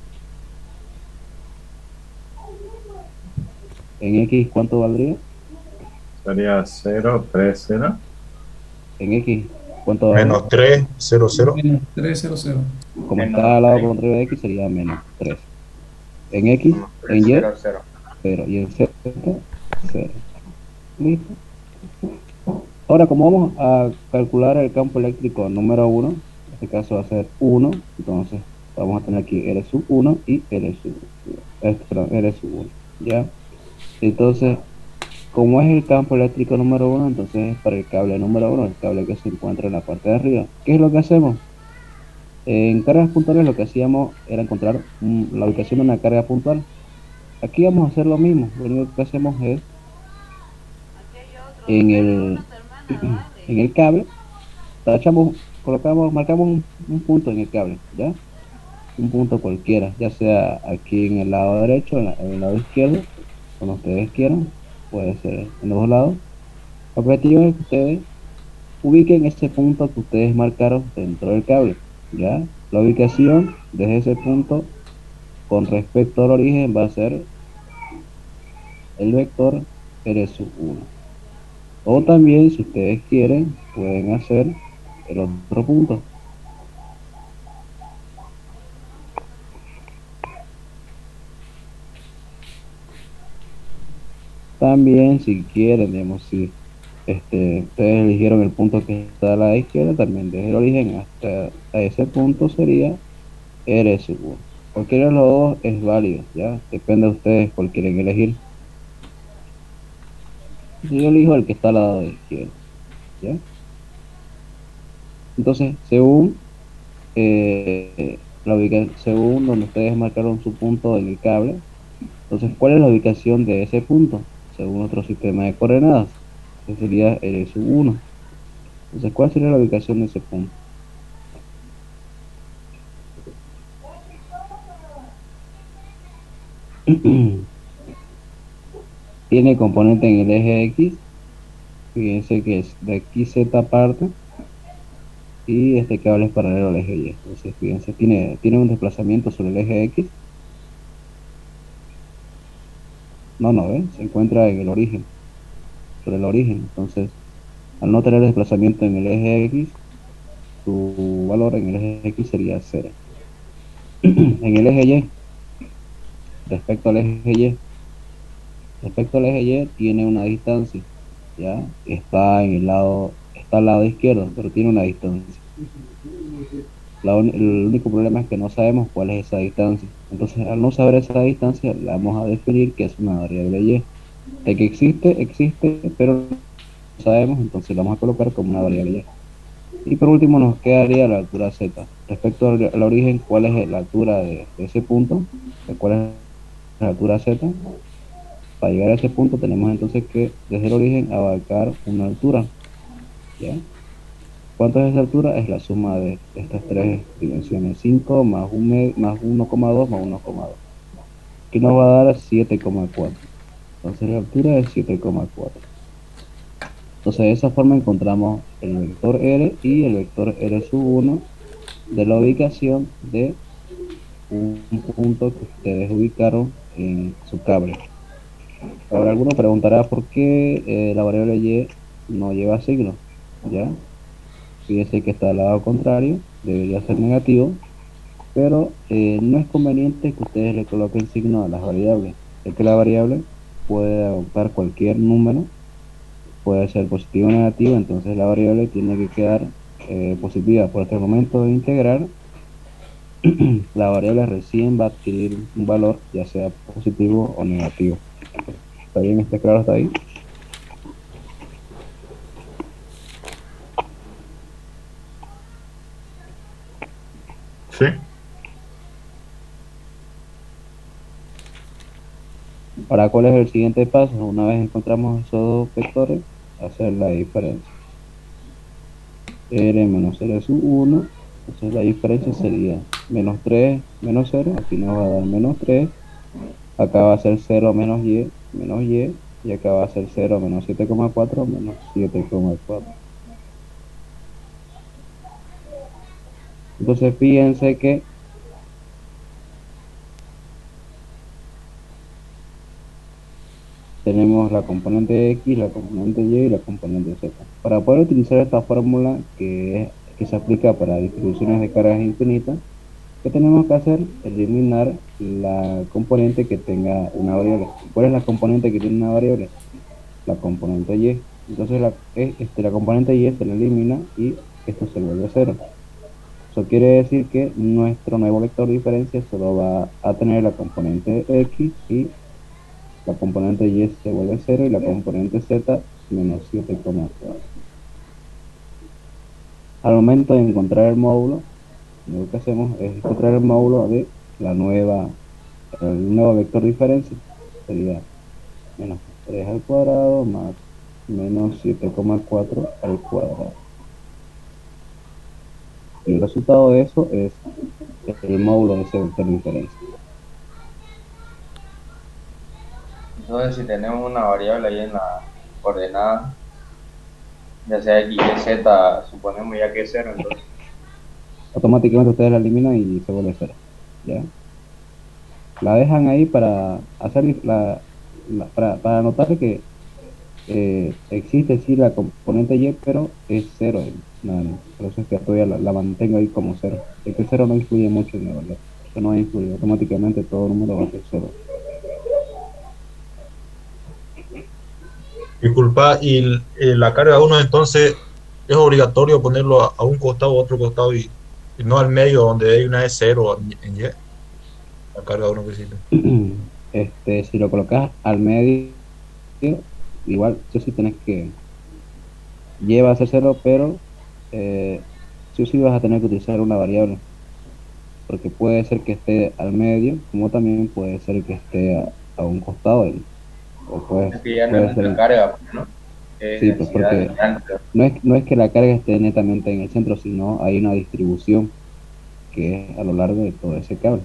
En X, ¿cuánto valdría? Sería 0, 3, 0. En X, ¿cuánto vale? Menos 3, 0, 0. Menos 300. Como Menos está al lado 3, contrario de X, sería menos 3. En X, en Y, 0, 0. 0. Y en Z, 0. Listo. Ahora, como vamos a calcular el campo eléctrico número 1, en este caso va a ser 1, entonces vamos a tener aquí R sub 1 y R sub 1, ¿ya? Entonces, como es el campo eléctrico número 1, entonces es para el cable número 1, el cable que se encuentra en la parte de arriba. ¿Qué es lo que hacemos? En cargas puntuales lo que hacíamos era encontrar la ubicación de una carga puntual. Aquí vamos a hacer lo mismo, lo único que hacemos es en el, en el cable, marcamos un punto en el cable, ¿ya? Un punto cualquiera, ya sea aquí en el lado derecho, en el lado izquierdo, como ustedes quieran, puede ser en los dos lados. El objetivo es que ustedes ubiquen ese punto que ustedes marcaron dentro del cable, ¿ya? La ubicación de ese punto con respecto al origen va a ser el vector R sub 1. O también, si ustedes quieren, pueden hacer el otro punto. También, si quieren, digamos, si ustedes eligieron el punto que está a la izquierda, también desde el origen hasta a ese punto sería R sub 1. Cualquiera de los dos es válido, ¿ya? Depende de ustedes cuál quieren elegir. Yo elijo el que está al lado de la izquierda, ¿ya? Entonces, según donde ustedes marcaron su punto en el cable, entonces, ¿cuál es la ubicación de ese punto? Según otro sistema de coordenadas, que sería el sub 1. Entonces, ¿cuál sería la ubicación de ese punto? Tiene componente en el eje X, Fíjense que es de aquí Z aparte y este cable es paralelo al eje Y. Entonces, fíjense, tiene un desplazamiento sobre el eje X. No, ¿ven? Se encuentra en el origen, sobre el origen. Entonces, al no tener desplazamiento en el eje X, su valor en el eje X sería 0. En el eje Y, respecto al eje Y, respecto al eje Y tiene una distancia, ¿ya? Está al lado izquierdo, pero tiene una distancia. El único problema es que no sabemos cuál es esa distancia. Entonces, al no saber esa distancia, la vamos a definir que es una variable Y. De que existe, pero no sabemos, entonces la vamos a colocar como una variable Y. Y por último nos quedaría la altura Z. Respecto al origen, ¿cuál es la altura de ese punto? ¿Cuál es la altura Z? Para llegar a ese punto tenemos entonces que desde el origen abarcar una altura, ¿ya? ¿Cuánto es esa altura? Es la suma de estas tres dimensiones, 5 más 1,2 más 1,2, que nos va a dar 7,4. Entonces la altura es 7,4. Entonces de esa forma encontramos el vector R y el vector R1 de la ubicación de un punto que ustedes ubicaron en su cable. Ahora alguno preguntará por qué la variable Y no lleva signo, ¿ya? Fíjense que está al lado contrario, debería ser negativo, pero no es conveniente que ustedes le coloquen signo a las variables, ya que la variable puede adoptar cualquier número, puede ser positivo o negativo, entonces la variable tiene que quedar positiva. Por este momento de integrar, la variable recién va a adquirir un valor, ya sea positivo o negativo. ¿Está bien? ¿Está claro hasta ahí? Sí. Ahora, ¿cuál es el siguiente paso? Una vez encontramos esos dos vectores, hacer la diferencia. R menos R sub 1, entonces la diferencia sería menos 3 menos 0, aquí nos va a dar menos 3, acá va a ser 0 menos y acá va a ser 0 menos 7,4 menos 7,4. Entonces fíjense que tenemos la componente X, la componente Y y la componente Z. Para poder utilizar esta fórmula que se aplica para distribuciones de cargas infinitas, ¿qué tenemos que hacer? Eliminar la componente que tenga una variable. ¿Cuál es la componente que tiene una variable? La componente Y. Entonces la componente Y se la elimina y esto se vuelve cero. Eso quiere decir que nuestro nuevo vector de diferencia solo va a tener la componente X y la componente Y se vuelve cero y la componente Z menos 7,4. Al momento de encontrar el módulo, lo que hacemos es encontrar el módulo de el nuevo vector de diferencia. Sería menos 3 al cuadrado más menos 7,4 al cuadrado. Y el resultado de eso es el módulo de ese vector de diferencia. Entonces, si tenemos una variable ahí en la coordenada, ya sea X, Y, Z, suponemos ya que es cero, entonces. Automáticamente ustedes la eliminan y se vuelve cero, ¿ya? La dejan ahí para hacer para notar que existe sí la componente Y, pero es cero, nada más. Por eso es que todavía la mantengo ahí como cero. Es que cero no influye mucho en la verdad. Eso no influye, automáticamente todo número va a ser cero. Disculpa, y la carga uno entonces es obligatorio ponerlo a un costado o otro costado y no al medio donde hay una E0 en Y, la carga uno que sirve. Si lo colocas al medio, igual sí tenés que lleva a ser cero, pero sí vas a tener que utilizar una variable, porque puede ser que esté al medio, como también puede ser que esté a un costado, o Es que ya no es puede nuestra ser, carga, pues, ¿no? Es sí, pues densidad porque del centro. no es que la carga esté netamente en el centro, sino hay una distribución que es a lo largo de todo ese cable.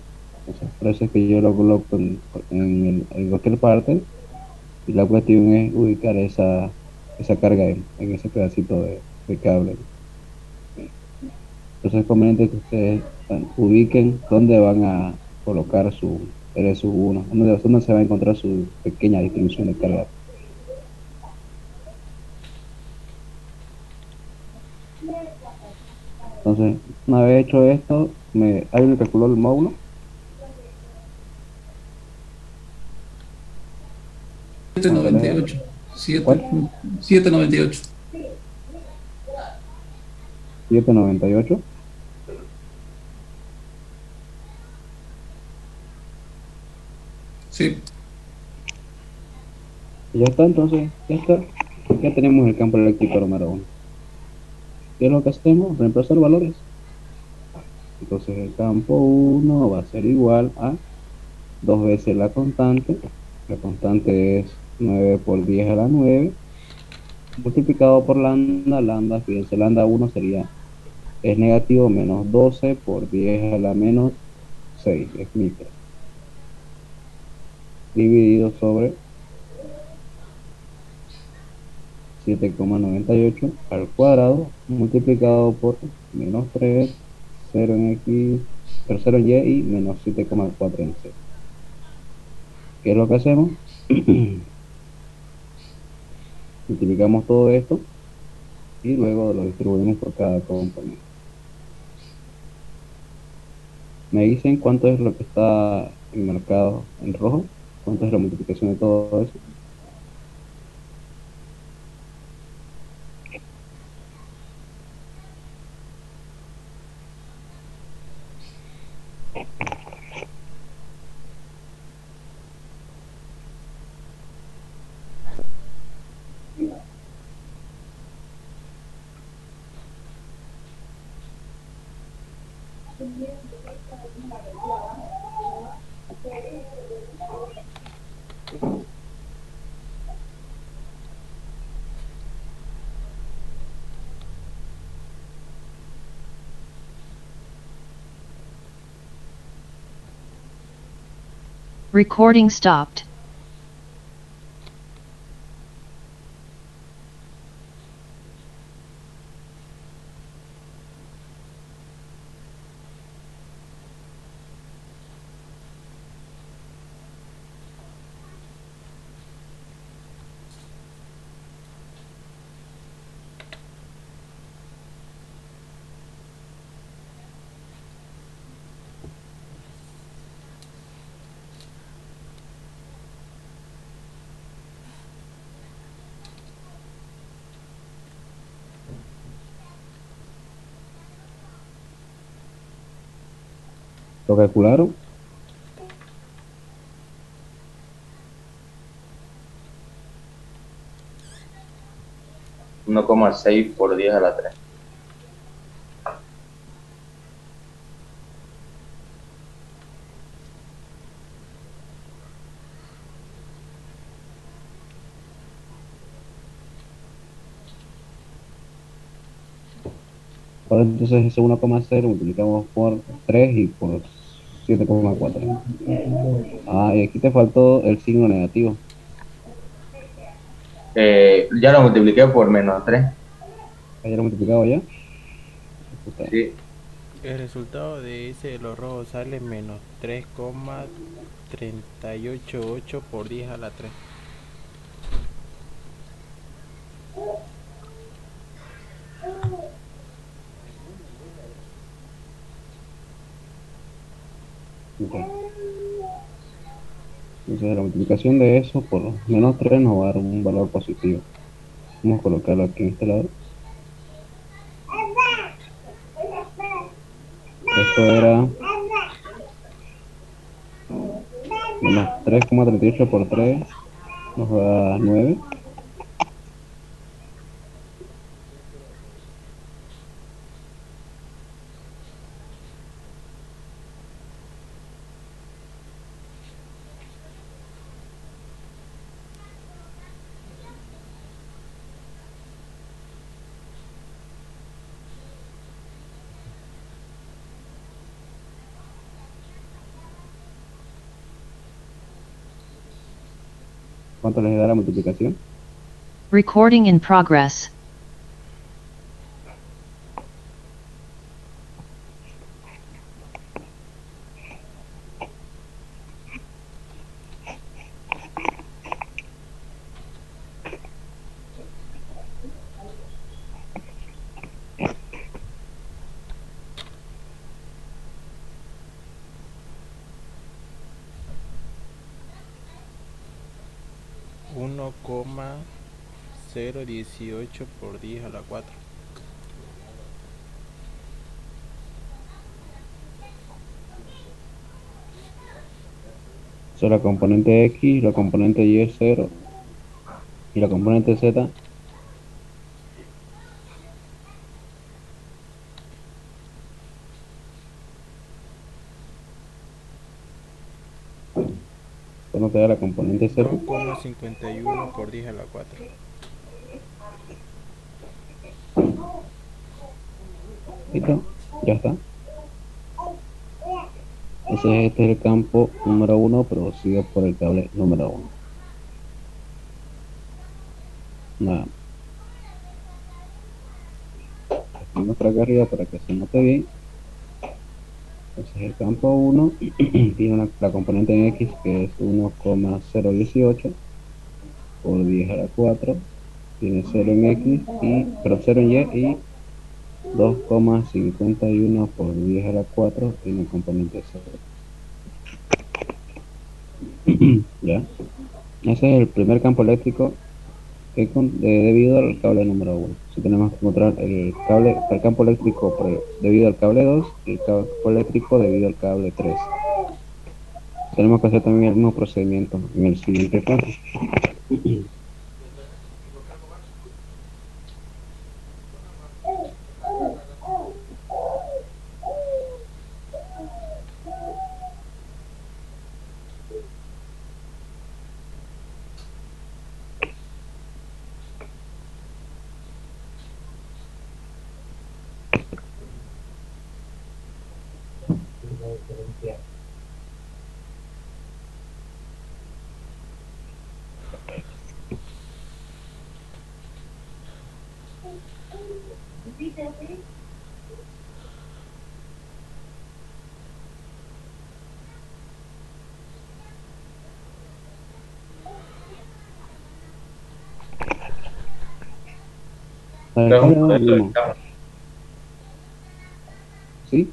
Entonces, por eso es que yo lo coloco en cualquier parte, y la cuestión es ubicar esa carga en ese pedacito de cable. Entonces es conveniente que ustedes ubiquen dónde van a colocar su RSU1, dónde se va a encontrar su pequeña distribución de carga. Entonces, una vez hecho esto, ¿alguien me calculó el módulo? 798. 7, ¿Cuál? 798. 798. Sí. Y ya está, entonces, ya está. Ya tenemos el campo eléctrico número 1. ¿Qué es lo que hacemos? Reemplazar valores. Entonces el campo 1 va a ser igual a 2 veces la constante. La constante es 9 por 10 a la 9 multiplicado por lambda. Lambda, fíjense, lambda 1 es negativo menos 12 por 10 a la menos 6, es micro. Dividido sobre 7,98 al cuadrado multiplicado por menos 3, 0 en X, 0 en Y y menos 7,4 en Z. ¿Qué es lo que hacemos? Multiplicamos todo esto y luego lo distribuimos por cada componente. Me dicen cuánto es lo que está enmarcado en rojo, cuánto es la multiplicación de todo eso. Recording stopped. ¿Lo calcularon? Uno coma seis por 10 a la 3. Ahora entonces ese 1,0 multiplicamos por 3 y por 7,4. Y aquí te faltó el signo negativo. Ya lo multipliqué por menos 3. ¿Ya lo multiplicado ya? Sí. El resultado de ese de los rojos sale menos 3,388 por 10 a la 3. Ok. Entonces la multiplicación de eso por menos 3 nos va a dar un valor positivo. Vamos a colocarlo aquí en este lado. Esto era menos 3,38 por 3 nos da 9. ¿Cuánto les da la multiplicación? Recording in progress. Uno coma 018 por 10 a la 4. So, la componente X, la componente Y es 0 y la componente Z cuando te da la componente 0. 2,51 por 10 a la 4. Listo, ya está. Entonces este es el campo número 1 producido por el cable número 1. Nada. Ponemos por acá arriba para que se note bien. Entonces el campo 1 tiene la componente en X que es 1,018 por 10 a la 4. Tiene 0 en X, pero 0 en Y y 2,51 por 10 a la 4 tiene componente 0. ¿Ya? Ese es el primer campo eléctrico debido al cable número 1. Si tenemos que encontrar el campo eléctrico debido al cable 2 y el campo eléctrico debido al cable 3. Tenemos que hacer también el mismo procedimiento en el siguiente caso. Para el cable 2 lo mismo. ¿Sí?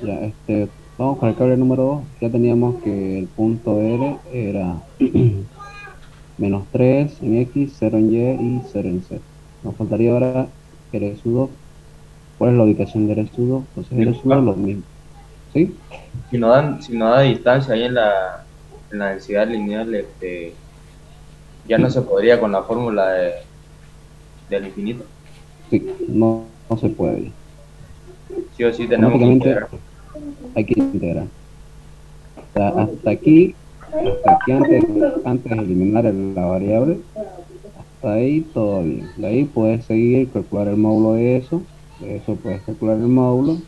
Ya, vamos con el cable número 2. Ya teníamos que el punto R era menos 3 en X, 0 en Y y 0 en Z. Nos faltaría ahora el SU2. ¿Cuál es la ubicación del SU2? Entonces el SU2 es lo mismo. ¿Sí? Si no da distancia ahí en la densidad lineal, ya no se podría con la fórmula del infinito. Sí, no se puede. Sí o sí tenemos que Automáticamente integrar. hay que integrar. O sea, hasta aquí antes de eliminar la variable, hasta ahí todo bien. De ahí puedes seguir, calcular el módulo de eso puedes calcular el módulo.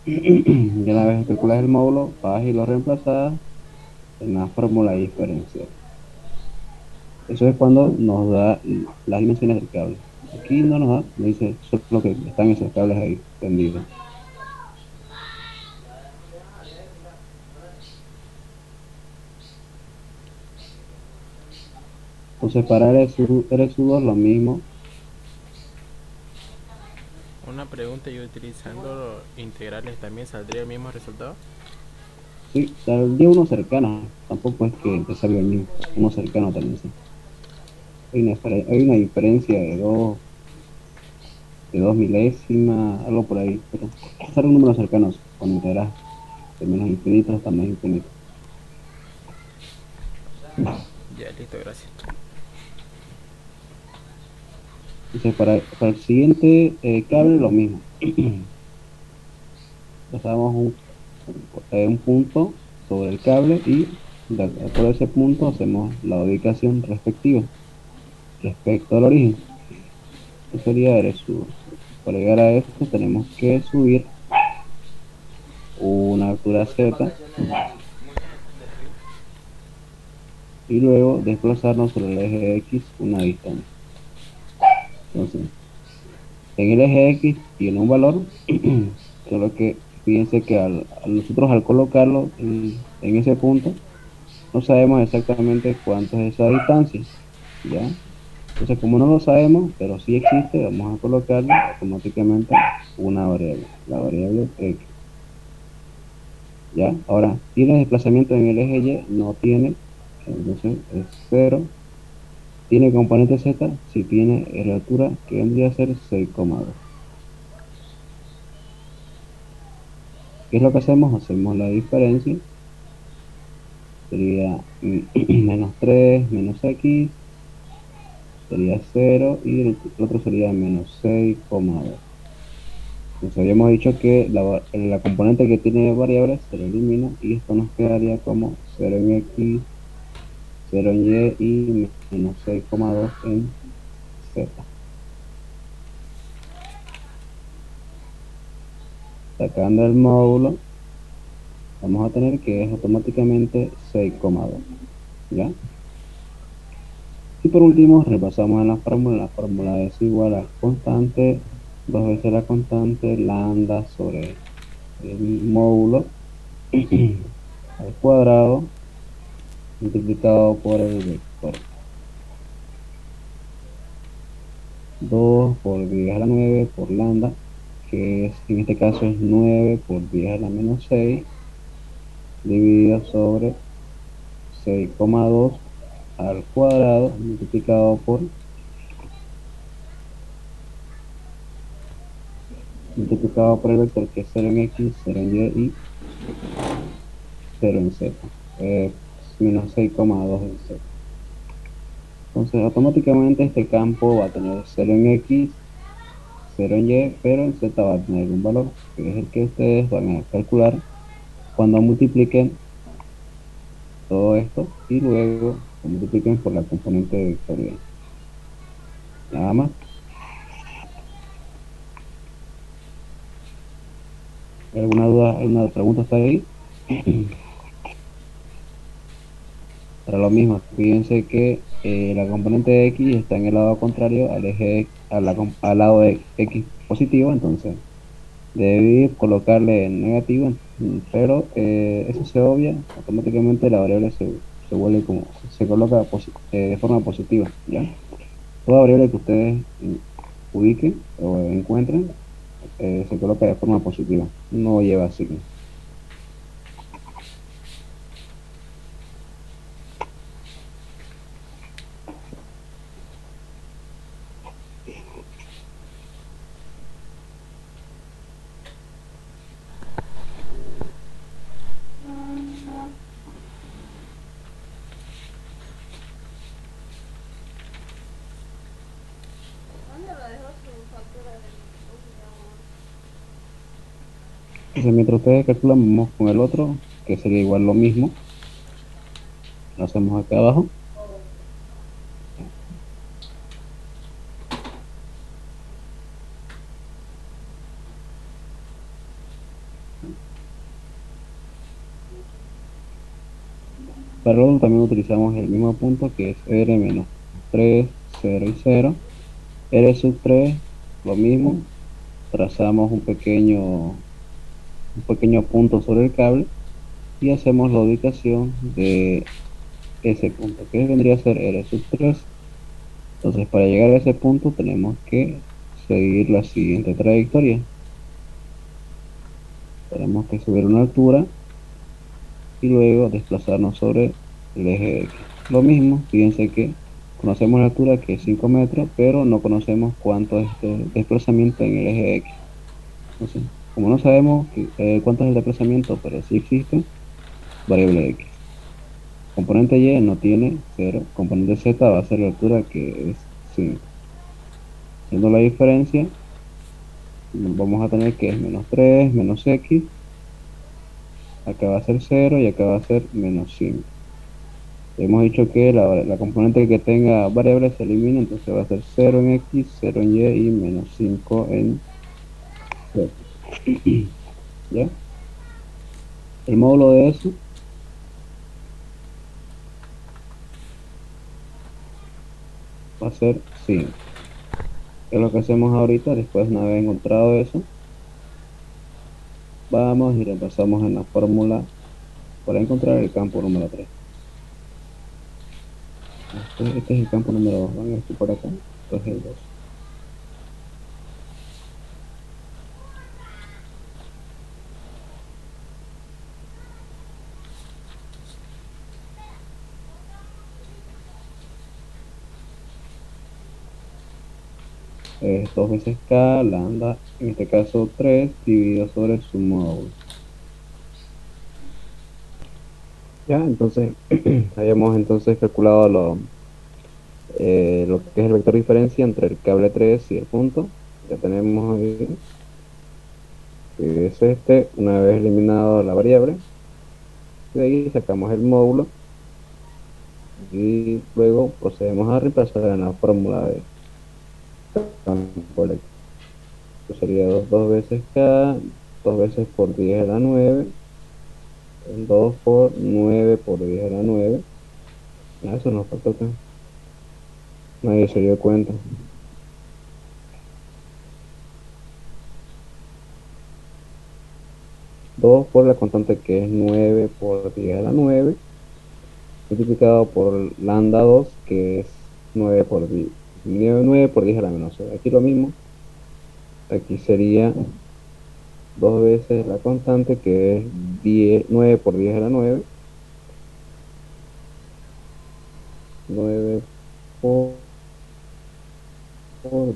Y una vez que calculas el módulo, vas y lo reemplazas en la fórmula diferencial. Eso es cuando nos da las dimensiones del cable. Aquí no nos da, me dice solo que están esos cables ahí tendidos. Entonces para RSU2 lo mismo. Una pregunta, ¿y utilizando integrales también saldría el mismo resultado? Sí, saldría uno cercano. Tampoco es que te salga el mismo. Uno cercano también sí. Hay una diferencia de dos milésimas, algo por ahí. Pero salen números cercanos cuando integras de menos infinito hasta más infinito. Ya, listo, gracias. Entonces para el siguiente cable lo mismo. Pasamos un punto sobre el cable y por ese punto hacemos la ubicación respectiva respecto al origen. Esto sería RSU. Para llegar a esto tenemos que subir una altura Z y luego desplazarnos sobre el eje X una distancia. Entonces, en el eje X tiene un valor, solo que fíjense que nosotros al colocarlo en ese punto, no sabemos exactamente cuánto es esa distancia, ¿ya? Entonces, como no lo sabemos, pero sí existe, vamos a colocarle automáticamente una variable, la variable X, ¿ya? Ahora, tiene desplazamiento en el eje Y, no tiene, entonces es cero. Tiene componente Z, si tiene la altura que vendría a ser 6,2. ¿Qué es lo que hacemos? Hacemos la diferencia, sería menos 3 menos X, sería cero, y el otro sería menos 6,2. Nos habíamos dicho que la componente que tiene variables se la elimina y esto nos quedaría como cero en X, cero en Y y menos 6,2 en Z. Sacando el módulo, vamos a tener que es automáticamente 6,2. ¿Ya? Y por último, repasamos en la fórmula. La fórmula es igual a constante, dos veces la constante lambda sobre el módulo al cuadrado multiplicado por el vector. 2 por 10 a la 9 por lambda, que en este caso es 9 por 10 a la menos 6, dividido sobre 6,2 al cuadrado multiplicado por el vector, que es 0 en X, 0 en Y y 0 en Z, menos 6,2 en Z. Entonces automáticamente este campo va a tener 0 en X, 0 en Y, pero en Z va a tener un valor, que es el que ustedes van a calcular cuando multipliquen todo esto y luego lo multipliquen por la componente vectorial. Nada más. ¿Alguna duda, alguna pregunta está ahí? Para lo mismo, fíjense que la componente de X está en el lado contrario al eje, al lado de X positivo, entonces debí colocarle en negativo, pero eso se obvia, automáticamente la variable se vuelve como, se coloca de forma positiva, ¿ya? Toda variable que ustedes ubiquen o encuentren se coloca de forma positiva, no lleva signo. Entonces, mientras ustedes calculan, vamos con el otro, que sería igual lo mismo. Lo hacemos acá abajo. Para el otro también utilizamos el mismo punto, que es R menos 3, 0 y 0. R sub 3, lo mismo. Trazamos un pequeño punto sobre el cable y hacemos la ubicación de ese punto, que vendría a ser R sub 3. Entonces, para llegar a ese punto tenemos que seguir la siguiente trayectoria. Tenemos que subir una altura y luego desplazarnos sobre el eje X. Lo mismo, fíjense que conocemos la altura, que es 5 metros, pero no conocemos cuánto es el desplazamiento en el eje X. Entonces, como no sabemos cuánto es el desplazamiento, pero sí existe, variable X. Componente Y no tiene 0, componente Z va a ser la altura, que es 5. Haciendo la diferencia, vamos a tener que es menos 3, menos X, acá va a ser 0 y acá va a ser menos 5. Hemos dicho que la componente que tenga variables se elimina, entonces va a ser 0 en X, 0 en Y y menos 5 en Z. ¿Ya? El módulo de eso a ser 5. ¿Qué es lo que hacemos ahorita? Después de una vez encontrado eso, vamos y repasamos en la fórmula para encontrar el campo número 3. Este es el campo número 2. Van a ver por acá. Esto es el 2. Es 2 veces K, lambda, en este caso 3, dividido sobre su módulo. Ya, entonces, habíamos entonces calculado lo que es el vector diferencia entre el cable 3 y el punto. Ya tenemos ahí, que es este, una vez eliminado la variable. De ahí sacamos el módulo y luego procedemos a reemplazar en la fórmula de campo eléctrico. Sería 2 veces K, 2 veces por 10 a la 9, 2 por 9 por 10 a la 9. Eso nos faltó acá. Nadie se dio cuenta. 2 por la constante que es 9 por 10 a la 9, multiplicado por lambda 2, que es 9 por 10, 9 por 10 a la menos 9. Aquí lo mismo. Aquí sería 2 veces la constante que es 9 por 10 a la 9. 9 por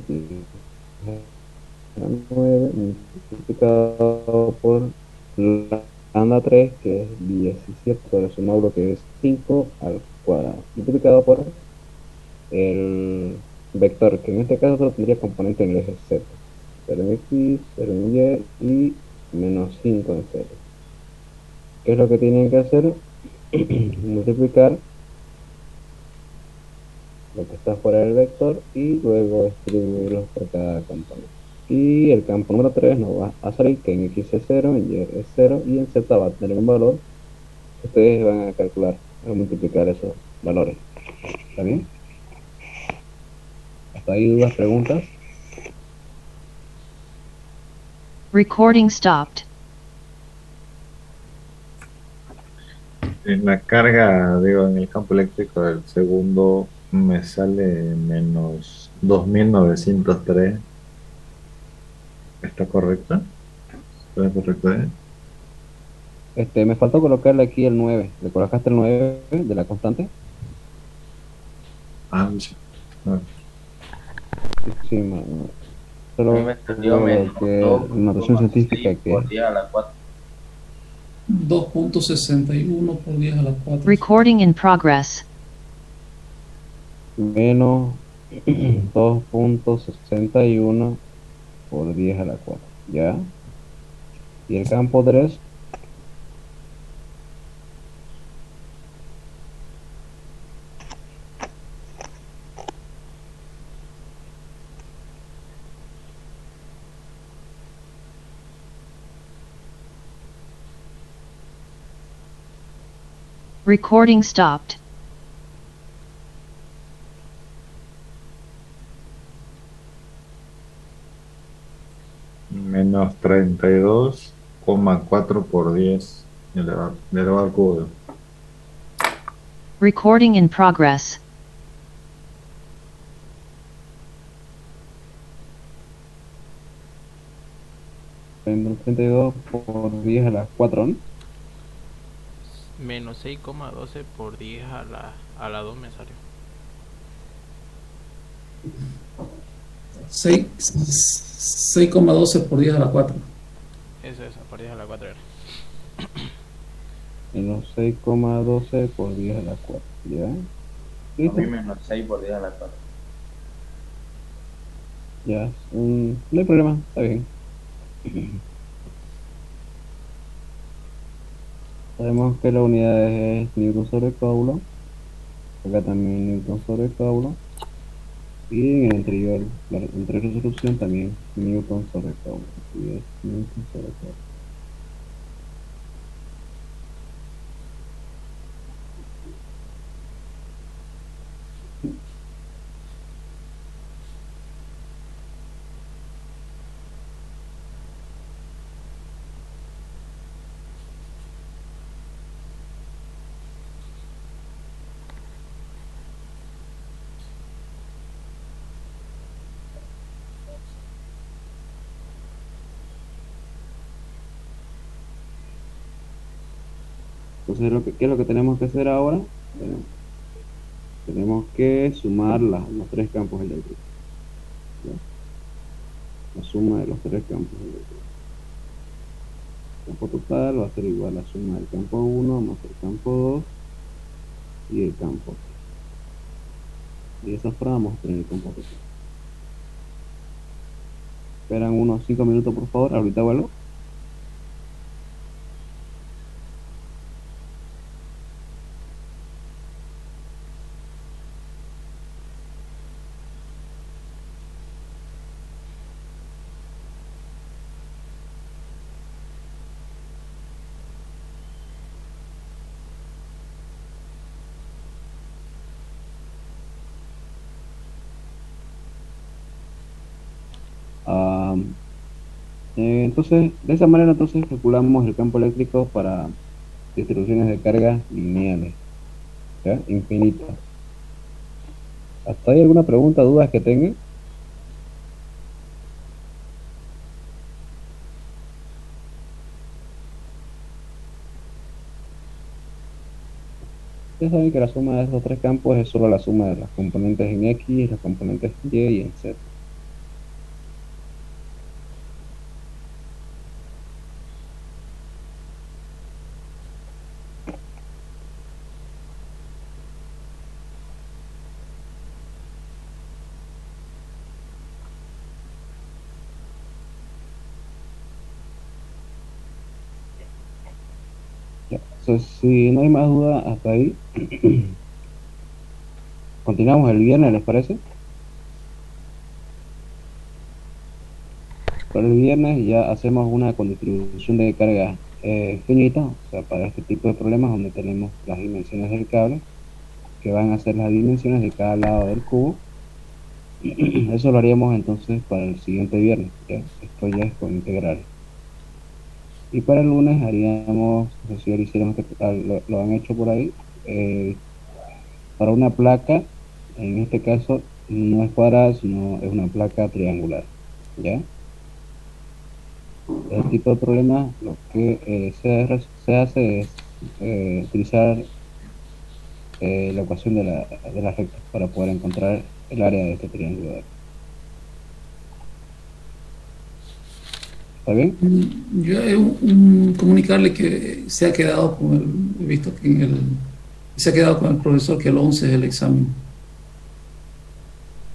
10 a la 9 multiplicado por lambda 3, que es 17 sobre su módulo, que es 5 al cuadrado, multiplicado por el vector, que en este caso solo tendría componente en el eje Z. 0 en X, 0 en Y y menos 5 en Z. ¿Qué es lo que tienen que hacer? Multiplicar lo que está fuera del vector y luego distribuirlos por cada componente. Y el campo número 3 nos va a salir que en X es 0, en Y es 0 y en Z va a tener un valor que ustedes van a calcular, a multiplicar esos valores. ¿Está bien? ¿Hasta ahí dudas, preguntas? Recording stopped. En la carga, digo, en el campo eléctrico del segundo me sale menos 2903. ¿Está correcta? ¿Está correcto? Me faltó colocarle aquí el 9. ¿Le colocaste el 9 de la constante? Sí. Ah, Sí, solo Me salió menos que notación científica 2,6 por que 10 a la 4. 2.61 por 10 a la 4. Recording in progress. menos 2.61 por 10 a la 4. ¿Ya? Y el campo 3, Recording stopped. menos 32,4 por 10 elevado al cubo. Recording in progress. menos 32 por 10 a la 4, ¿no? Menos 6,12 por 10 a la 2 me salió. 6,12 por 10 a la 4. Eso, por 10 a la 4 era. Menos 6,12 por 10 a la 4. ¿Ya? A ¿Listo? mí menos 6 por 10 a la 4. Ya. No hay problema, está bien. Sabemos que la unidad es Newton sobre Coulomb. Acá también Newton sobre Coulomb. Y en el anterior, la anterior resolución también Newton sobre Coulomb. Y es Newton sobre Coulomb. Entonces, ¿qué es lo que tenemos que hacer ahora? Tenemos que sumar los tres campos eléctricos. ¿Ya? La suma de los tres campos eléctricos. El campo total va a ser igual a la suma del campo 1 más el campo 2 y el campo 3. Y de esa forma vamos a tener el campo total. Esperan unos 5 minutos, por favor. Ahorita vuelvo. Ah, entonces, de esa manera entonces calculamos el campo eléctrico para distribuciones de carga lineales, ¿ya? Infinitas. ¿Hasta ahí alguna pregunta, dudas que tengan? Ya saben que la suma de estos tres campos es solo la suma de las componentes en X, las componentes en Y y en Z. Ya. Entonces, si no hay más dudas hasta ahí, continuamos el viernes, ¿les parece? Para el viernes ya hacemos una con distribución de carga finita, o sea, para este tipo de problemas donde tenemos las dimensiones del cable, que van a ser las dimensiones de cada lado del cubo. Eso lo haríamos entonces para el siguiente viernes, ¿ya? Esto ya es con integrales. Y para el lunes haríamos, no sé si ya lo hicieron, lo han hecho por ahí, eh, para una placa, en este caso no es cuadrada, sino es una placa triangular, ¿ya? Este tipo de problemas lo que se hace es utilizar la ecuación de la recta para poder encontrar el área de este triángulo. ¿Está bien? Yo comunicarle que se ha quedado con he visto que se ha quedado con el profesor que el 11 es el examen.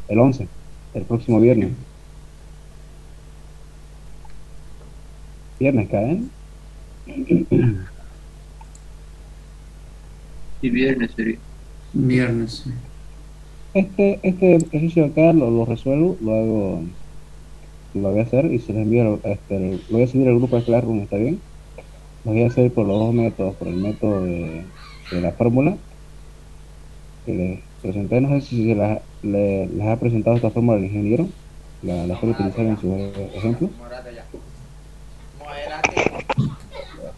El 11, el próximo viernes. Viernes caen. Y viernes sería. Viernes, sí. Este ejercicio acá lo resuelvo, lo voy a hacer y se lo envío, lo voy a subir al grupo de Classroom, ¿está bien? Lo voy a hacer por los dos métodos, por el método de la fórmula que les presenté, no sé si les ha presentado esta fórmula el ingeniero, la suele utilizar en sus ejemplos.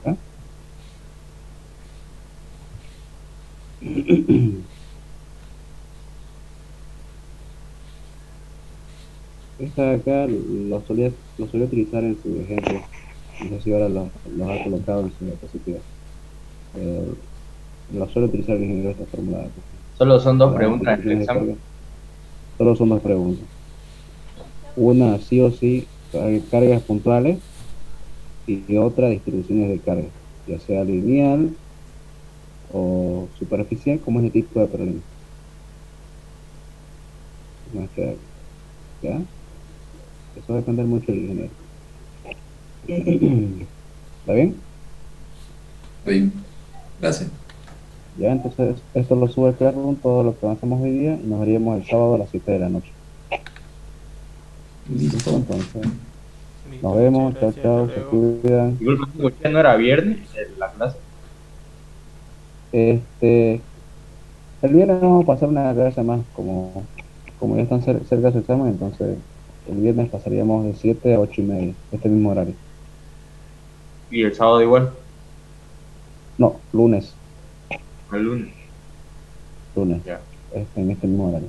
Acá. Esta de acá lo solía utilizar en su ejemplo, no sé si ahora los ha colocado en su diapositiva. Lo suele utilizar el ingeniero esta fórmula de acá. Solo son dos Las preguntas en el distribuciones de examen. carga. Solo son dos preguntas. Una sí o sí, cargas puntuales, y otra distribuciones de carga, ya sea lineal o superficial, como es el tipo de problema. No es que, ¿ya? Eso va a depender mucho del ingeniero. ¿Está bien? Bien, gracias. Ya, entonces esto lo sube Classroom, todo lo que avanzamos hoy día, y nos veríamos el sábado a las 7 de la noche. Listo. Entonces, Listo, nos vemos, muchas chao, gracias, hasta chao, se luego. cuidan. Disculpe, ¿usted no era viernes la clase? El viernes vamos a pasar una clase más, como ya están cerca de su examen, entonces el viernes pasaríamos de 7 a 8 y media, este mismo horario. Y el sábado igual, No, lunes, el lunes. lunes, Ya. en este mismo horario.